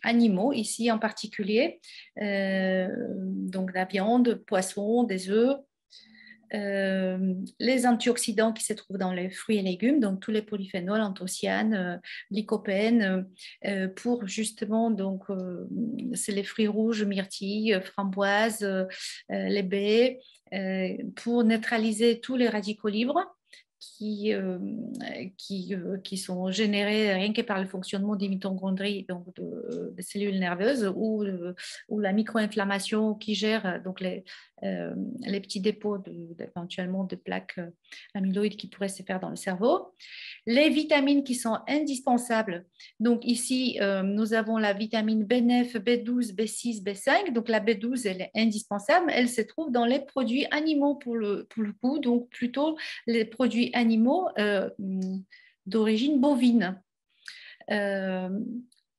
animaux, ici en particulier, donc la viande, poisson, des œufs. Les antioxydants qui se trouvent dans les fruits et légumes, donc tous les polyphénols, anthocyanes, lycopène, pour justement, donc, c'est les fruits rouges, myrtilles, framboises, les baies, pour neutraliser tous les radicaux libres qui sont générés rien que par le fonctionnement des mitochondries, donc des cellules nerveuses, ou la micro-inflammation qui gère donc les petits dépôts éventuellement de plaques amyloïdes qui pourraient se faire dans le cerveau. Les vitamines qui sont indispensables. Donc ici, nous avons la vitamine B9, B12, B6, B5. Donc la B12, elle est indispensable. Elle se trouve dans les produits animaux pour le coup, donc plutôt les produits animaux d'origine bovine. La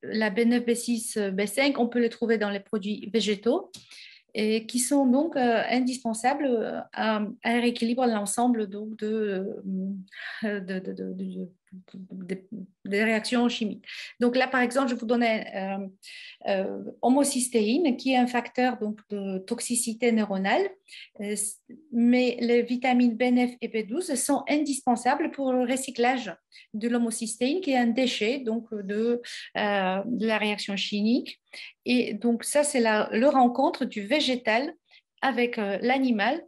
B9, B6, B5, on peut les trouver dans les produits végétaux et qui sont donc indispensables à rééquilibrer l'ensemble des réactions chimiques. Donc là, par exemple, je vous donnais homocystéine, qui est un facteur donc, de toxicité neuronale, mais les vitamines B9 et B12 sont indispensables pour le recyclage de l'homocystéine, qui est un déchet donc, de la réaction chimique. Et donc ça, c'est le rencontre du végétal avec l'animal.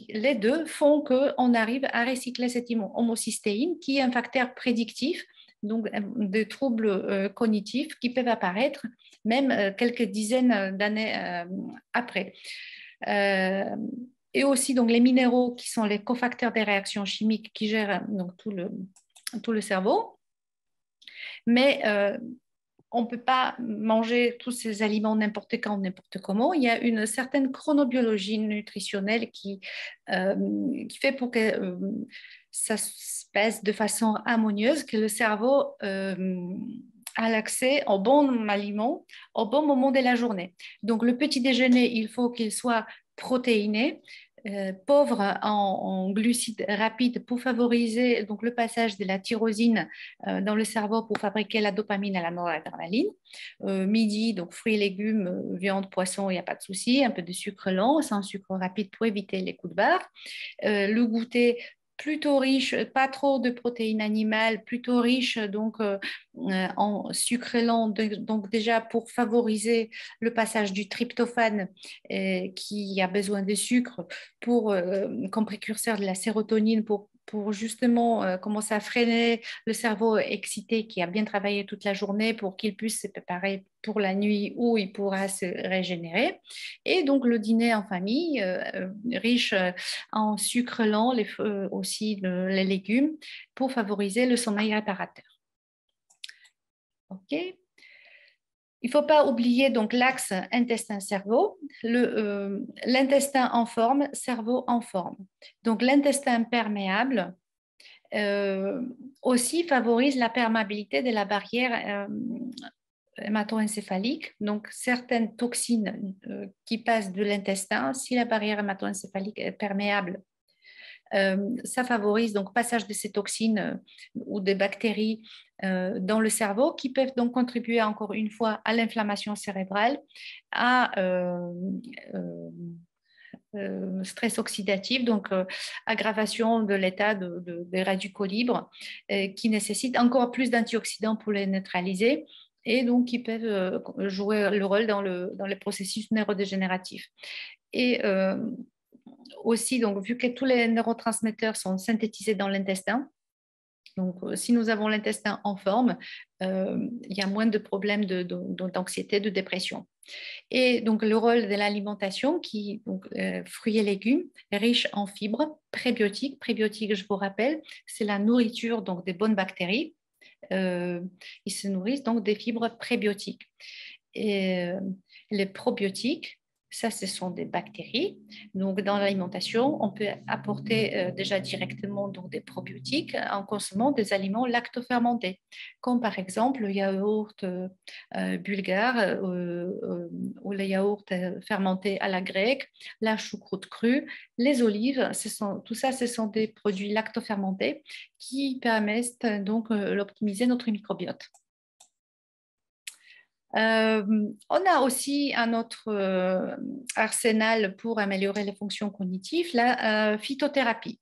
Les deux font qu'on arrive à recycler cette homocystéine, qui est un facteur prédictif donc de troubles cognitifs qui peuvent apparaître même quelques dizaines d'années après. Et aussi donc les minéraux qui sont les cofacteurs des réactions chimiques qui gèrent donc tout le cerveau. Mais on ne peut pas manger tous ces aliments n'importe quand, n'importe comment. Il y a une certaine chronobiologie nutritionnelle qui fait pour que ça se passe de façon harmonieuse, que le cerveau a l'accès aux bons aliments au bon moment de la journée. Donc, le petit déjeuner, il faut qu'il soit protéiné, pauvre en glucides rapides pour favoriser donc, le passage de la tyrosine dans le cerveau pour fabriquer la dopamine et la noradrénaline. Midi, donc fruits et légumes, viande, poisson, il n'y a pas de souci. Un peu de sucre lent, sans sucre rapide pour éviter les coups de barre. Le goûter plutôt riche, pas trop de protéines animales, plutôt riche donc en sucre lent, donc déjà pour favoriser le passage du tryptophane qui a besoin de sucre comme précurseur de la sérotonine pour justement commencer à freiner le cerveau excité qui a bien travaillé toute la journée pour qu'il puisse se préparer pour la nuit où il pourra se régénérer. Et donc le dîner en famille, riche en sucre lent, aussi les légumes, pour favoriser le sommeil réparateur. OK. Il ne faut pas oublier donc l'axe intestin-cerveau, l'intestin en forme, cerveau en forme. Donc l'intestin perméable aussi favorise la perméabilité de la barrière hémato-encéphalique, donc certaines toxines qui passent de l'intestin. Si la barrière hémato-encéphalique est perméable, ça favorise donc passage de ces toxines ou des bactéries dans le cerveau qui peuvent donc contribuer encore une fois à l'inflammation cérébrale, à stress oxydatif, donc aggravation de l'état des radicaux libres qui nécessite encore plus d'antioxydants pour les neutraliser et donc qui peuvent jouer le rôle dans les processus neurodégénératifs. Et aussi, donc, vu que tous les neurotransmetteurs sont synthétisés dans l'intestin, donc si nous avons l'intestin en forme, il y a moins de problèmes d'anxiété, de dépression. Et donc le rôle de l'alimentation, fruits et légumes, riches en fibres, prébiotiques. Prébiotiques, je vous rappelle, c'est la nourriture donc des bonnes bactéries. Ils se nourrissent donc des fibres prébiotiques. Et les probiotiques, ça, ce sont des bactéries. Donc, dans l'alimentation, on peut apporter déjà directement donc, des probiotiques en consommant des aliments lactofermentés, comme par exemple le yaourt bulgare ou le yaourt fermenté à la grecque, la choucroute crue, les olives. Tout ça, ce sont des produits lactofermentés qui permettent donc d'optimiser notre microbiote. On a aussi un autre arsenal pour améliorer les fonctions cognitives, la phytothérapie.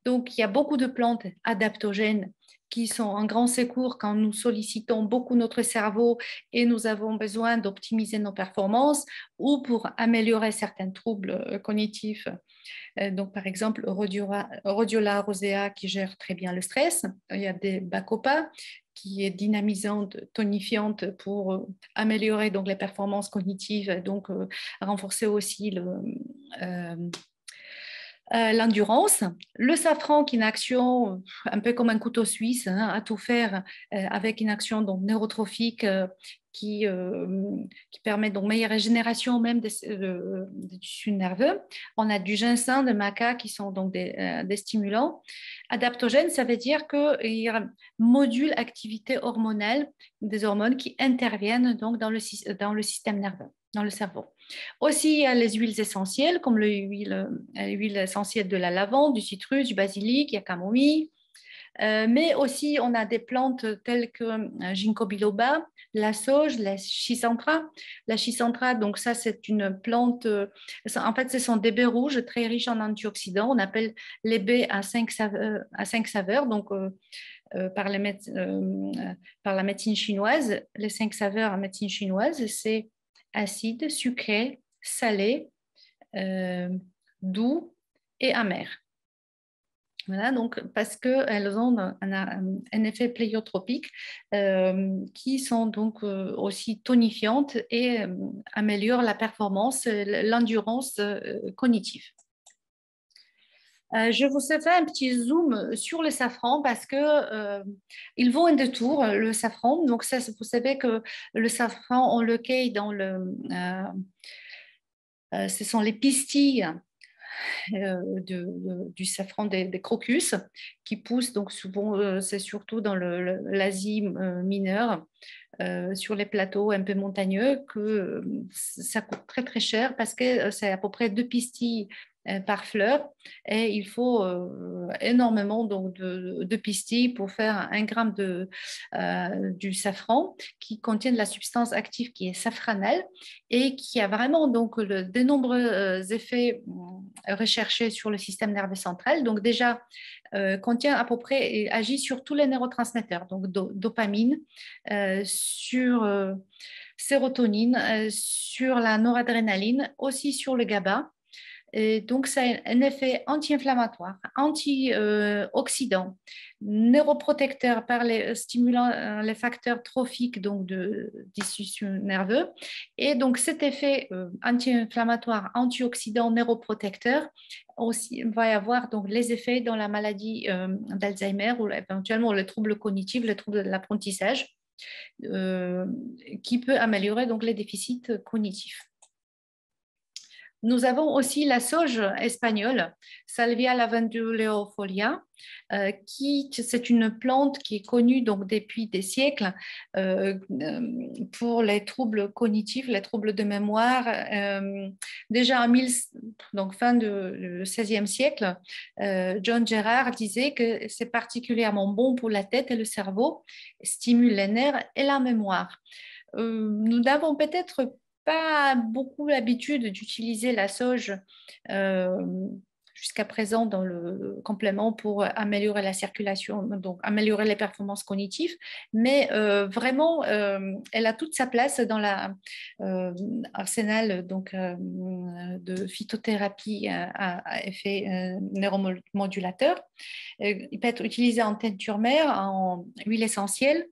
Donc, il y a beaucoup de plantes adaptogènes qui sont un grand secours quand nous sollicitons beaucoup notre cerveau et nous avons besoin d'optimiser nos performances ou pour améliorer certains troubles cognitifs. Donc, par exemple, Rhodiola rosea qui gère très bien le stress. Il y a des Bacopa qui est dynamisante, tonifiante pour améliorer donc, les performances cognitives, donc renforcer aussi l'endurance. Le safran qui est une action un peu comme un couteau suisse à tout faire avec une action donc, neurotrophique qui permet donc meilleure régénération même des tissus nerveux. On a du ginseng, de maca qui sont donc des stimulants. Adaptogène, ça veut dire qu'il module l'activité hormonale des hormones qui interviennent donc dans le système nerveux, dans le cerveau. Aussi, il y a les huiles essentielles comme l'huile essentielle de la lavande, du citrus, du basilic, il y a camomille. Mais aussi, on a des plantes telles que ginkgo biloba, la sauge, la schisandra. La schisandra, donc ça, c'est une plante, en fait, ce sont des baies rouges très riches en antioxydants. On appelle les baies à 5 saveurs, donc par la médecine chinoise. Les 5 saveurs en médecine chinoise, c'est acide, sucré, salé, doux et amer. Voilà, donc parce qu'elles ont un effet pléiotropique qui sont donc aussi tonifiantes et améliorent la performance, l'endurance cognitive. Je vous fais un petit zoom sur le safran parce que il vaut un détour, le safran. Donc ça, vous savez que le safran, on le cueille dans ce sont les pistilles du safran des crocus qui poussent donc souvent, c'est surtout dans l'Asie mineure, sur les plateaux un peu montagneux que ça coûte très très cher parce que c'est à peu près 2 pistilles par fleur et il faut énormément donc, de pistilles pour faire 1 gramme du safran qui contient de la substance active qui est safranale et qui a vraiment donc de nombreux effets recherchés sur le système nerveux central. Donc déjà, contient à peu près et agit sur tous les neurotransmetteurs, donc dopamine, sur sérotonine, sur la noradrénaline, aussi sur le GABA. Et donc, ça a un effet anti-inflammatoire, anti-oxydant, neuroprotecteur par les stimulants, les facteurs trophiques donc du système nerveux. Et donc, cet effet anti-inflammatoire, antioxydant, neuroprotecteur aussi va y avoir donc les effets dans la maladie d'Alzheimer ou éventuellement le trouble cognitif, le trouble de l'apprentissage, qui peut améliorer donc les déficits cognitifs. Nous avons aussi la sauge espagnole, Salvia lavenduleofolia, c'est une plante qui est connue donc depuis des siècles pour les troubles cognitifs, les troubles de mémoire. Déjà donc fin du XVIe siècle, John Gerard disait que c'est particulièrement bon pour la tête et le cerveau, stimule les nerfs et la mémoire. Nous n'avons peut-être pas beaucoup l'habitude d'utiliser la sauge jusqu'à présent dans le complément pour améliorer la circulation, donc améliorer les performances cognitives, mais vraiment, elle a toute sa place dans l'arsenal de phytothérapie à effet neuromodulateur. Il peut être utilisé en teinture mère, en huile essentielle.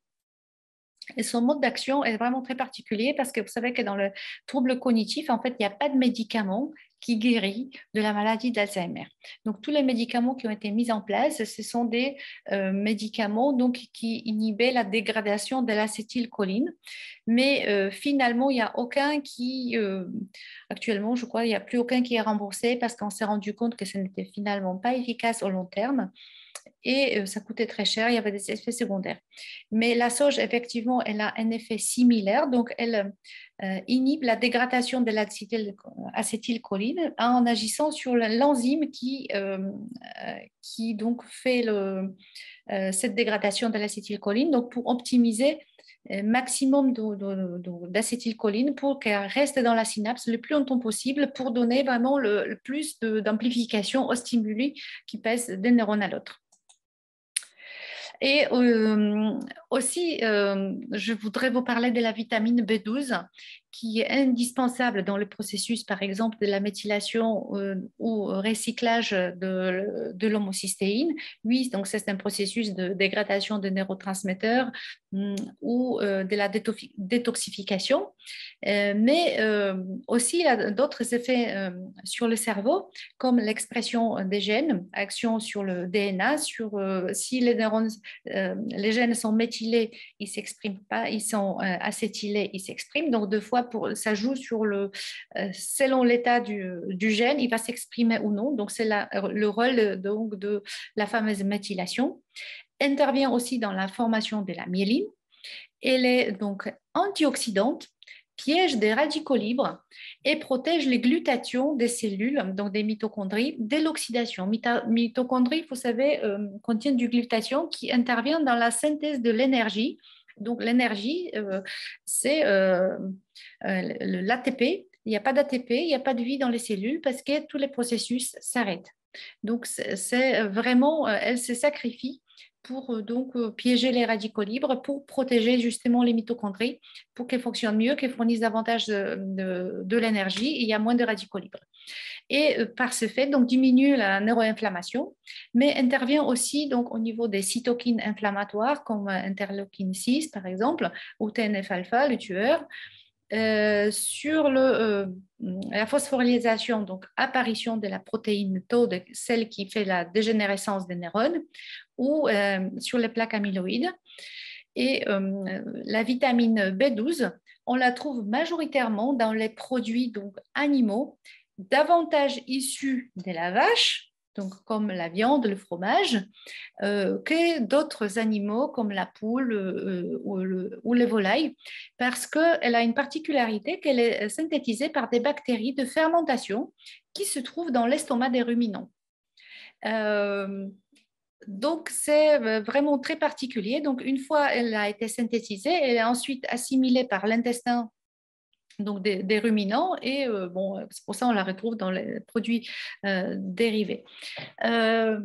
Et son mode d'action est vraiment très particulier parce que vous savez que dans le trouble cognitif, en fait, il n'y a pas de médicament qui guérit de la maladie d'Alzheimer. Donc, tous les médicaments qui ont été mis en place, ce sont des médicaments donc, qui inhibaient la dégradation de l'acétylcholine. Mais finalement, il n'y a aucun qui, actuellement, je crois, il n'y a plus aucun qui est remboursé parce qu'on s'est rendu compte que ce n'était finalement pas efficace au long terme. Et ça coûtait très cher, il y avait des effets secondaires. Mais la sauge, effectivement, elle a un effet similaire, donc elle inhibe la dégradation de l'acétylcholine en agissant sur l'enzyme qui donc fait cette dégradation de l'acétylcholine, donc pour optimiser maximum d'acétylcholine pour qu'elle reste dans la synapse le plus longtemps possible pour donner vraiment le plus d'amplification au stimuli qui passe d'un neurone à l'autre. Et aussi, je voudrais vous parler de la vitamine B12 qui est indispensable dans le processus, par exemple, de la méthylation ou recyclage de l'homocystéine. Oui, donc c'est un processus de dégradation de neurotransmetteurs ou de la détoxification, mais aussi il a d'autres effets sur le cerveau, comme l'expression des gènes, action sur le DNA, sur si les neurones, les gènes sont méthylés, ils ne s'expriment pas, ils sont acétylés, ils s'expriment. Donc, deux fois, ça joue sur selon l'état du gène, il va s'exprimer ou non. Donc, c'est le rôle donc, de la fameuse méthylation. Intervient aussi dans la formation de la myéline. Elle est donc antioxydante, piège des radicaux libres et protège les glutations des cellules, donc des mitochondries, de l'oxydation. Mitochondries, vous savez, contiennent du glutathion qui intervient dans la synthèse de l'énergie. Donc l'énergie, c'est l'ATP. Il n'y a pas d'ATP, il n'y a pas de vie dans les cellules parce que tous les processus s'arrêtent. Donc c'est vraiment, elle se sacrifie pour donc piéger les radicaux libres, pour protéger justement les mitochondries, pour qu'elles fonctionnent mieux, qu'elles fournissent davantage de l'énergie et il y a moins de radicaux libres. Et par ce fait, donc diminue la neuroinflammation, mais intervient aussi donc au niveau des cytokines inflammatoires comme interleukine 6 par exemple, ou TNF-alpha, le tueur, sur la phosphorylation, donc apparition de la protéine Tau, celle qui fait la dégénérescence des neurones, ou sur les plaques amyloïdes. Et la vitamine B12, on la trouve majoritairement dans les produits donc, animaux, davantage issus de la vache, donc comme la viande, le fromage, que d'autres animaux comme la poule ou les volailles, parce qu'elle a une particularité qu'elle est synthétisée par des bactéries de fermentation qui se trouvent dans l'estomac des ruminants. Donc, c'est vraiment très particulier. Donc, une fois elle a été synthétisée, elle est ensuite assimilée par l'intestin donc des ruminants et bon, c'est pour ça qu'on la retrouve dans les produits dérivés. Il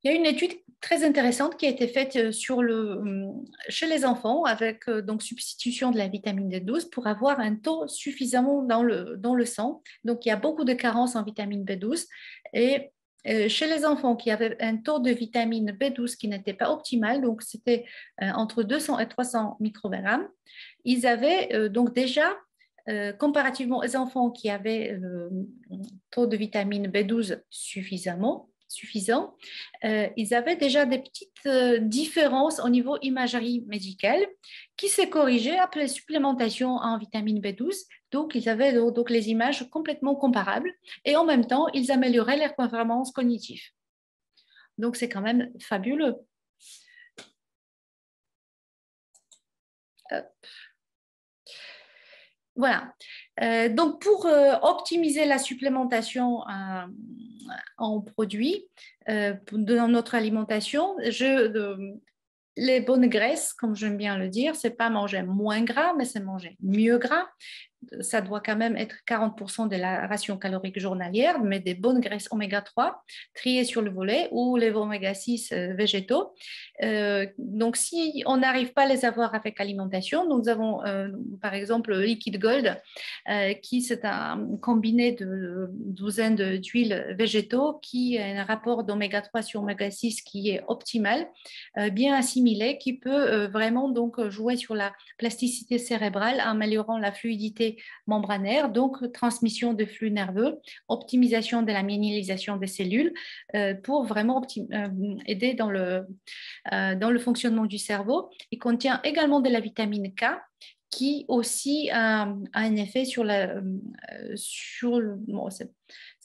y a une étude très intéressante qui a été faite chez les enfants avec donc substitution de la vitamine B12 pour avoir un taux suffisamment dans le sang. Donc, il y a beaucoup de carences en vitamine B12 et chez les enfants qui avaient un taux de vitamine B12 qui n'était pas optimal, donc c'était entre 200 et 300 microgrammes, ils avaient donc déjà, comparativement aux enfants qui avaient un taux de vitamine B12 suffisant, ils avaient déjà des petites différences au niveau imagerie médicale qui s'est corrigée après supplémentation en vitamine B12 Donc, ils avaient donc les images complètement comparables et en même temps, ils amélioraient leurs performances cognitives. Donc, c'est quand même fabuleux. Voilà. Donc, pour optimiser la supplémentation en produits dans notre alimentation, les bonnes graisses, comme j'aime bien le dire, c'est pas manger moins gras, mais c'est manger mieux gras. Ça doit quand même être 40% de la ration calorique journalière, mais des bonnes graisses oméga 3 triées sur le volet ou les oméga 6 végétaux. Donc, si on n'arrive pas à les avoir avec alimentation, nous avons par exemple le Liquid Gold, qui c'est un combiné de douzaine d'huiles végétaux qui a un rapport d'oméga 3 sur oméga 6 qui est optimal, bien assimilé, qui peut vraiment donc jouer sur la plasticité cérébrale, améliorant la fluidité membranaire, donc transmission de flux nerveux, optimisation de la minéralisation des cellules pour vraiment aider dans le fonctionnement du cerveau. Il contient également de la vitamine K qui aussi a un effet sur bon, c'est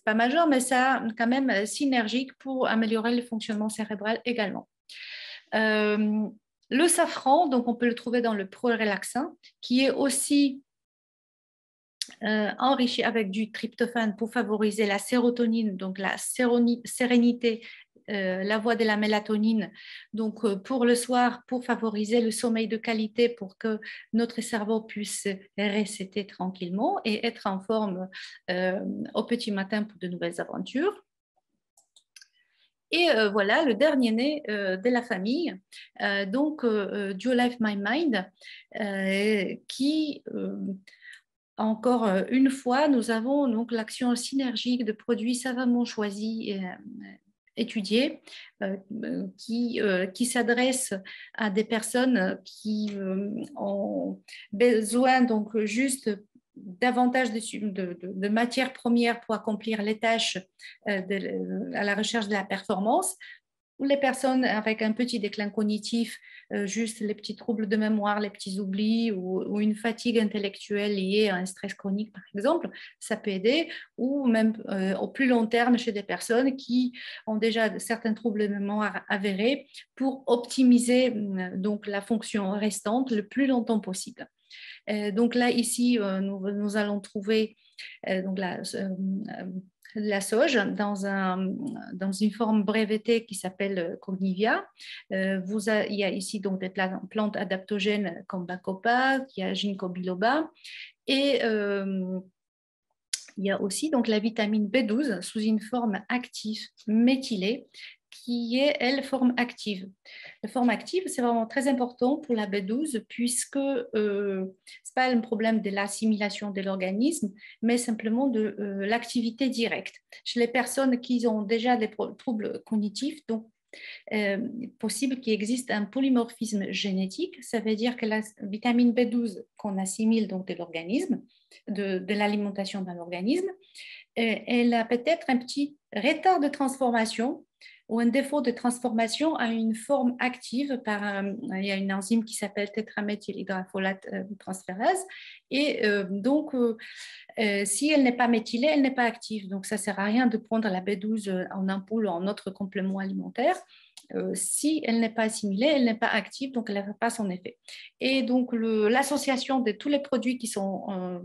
pas majeur, mais ça quand même synergique pour améliorer le fonctionnement cérébral également. Le safran, donc on peut le trouver dans le pro-relaxin, qui est aussi enrichi avec du tryptophane pour favoriser la sérotonine, donc la sérénité, la voie de la mélatonine, donc pour le soir, pour favoriser le sommeil de qualité, pour que notre cerveau puisse resetter tranquillement et être en forme au petit matin pour de nouvelles aventures. Et voilà, le dernier né de la famille, donc Duo Life My Mind, qui encore une fois, nous avons donc l'action synergique de produits savamment choisis et étudiés qui s'adressent à des personnes qui ont besoin donc juste davantage de matières premières pour accomplir les tâches à la recherche de la performance, ou les personnes avec un petit déclin cognitif, juste les petits troubles de mémoire, les petits oublis ou une fatigue intellectuelle liée à un stress chronique, par exemple, ça peut aider, ou même au plus long terme chez des personnes qui ont déjà certains troubles de mémoire avérés pour optimiser donc la fonction restante le plus longtemps possible. Donc là, ici, nous allons trouver donc la sauge dans une forme brevetée qui s'appelle Cognivia. Il y a ici donc des plantes adaptogènes comme Bacopa, il y a Ginkgo biloba et il y a aussi donc la vitamine B12 sous une forme active méthylée qui est, elle, forme active. La forme active, c'est vraiment très important pour la B12 puisque ce n'est pas un problème de l'assimilation de l'organisme, mais simplement de l'activité directe. Chez les personnes qui ont déjà des troubles cognitifs, donc possible qu'il existe un polymorphisme génétique, ça veut dire que la vitamine B12 qu'on assimile donc de l'organisme, de l'alimentation d'un organisme, elle a peut-être un petit retard de transformation ou un défaut de transformation à une forme active il y a une enzyme qui s'appelle tétraméthylhydrofolate transférase et donc si elle n'est pas méthylée, elle n'est pas active. Donc ça ne sert à rien de prendre la B12 en ampoule ou en autre complément alimentaire. Si elle n'est pas assimilée, elle n'est pas active, donc elle ne fait pas son effet. Et donc l'association de tous les produits qui sont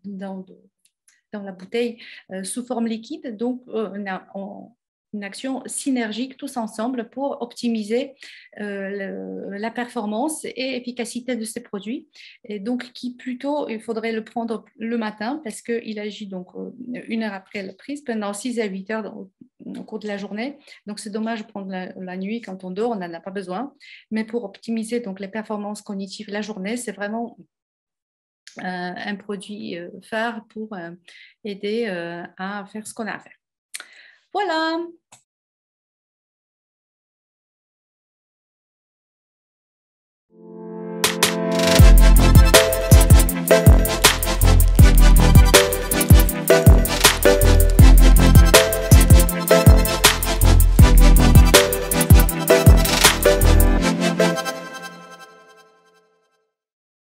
dans la bouteille sous forme liquide, donc une action synergique tous ensemble pour optimiser la performance et efficacité de ces produits. Et donc, il faudrait le prendre le matin parce qu'il agit donc 1 heure après la prise, pendant 6 à 8 heures au cours de la journée. Donc, c'est dommage de prendre la nuit quand on dort, on n'en a pas besoin. Mais pour optimiser donc les performances cognitives la journée, c'est vraiment un produit phare pour aider à faire ce qu'on a à faire. Voilà.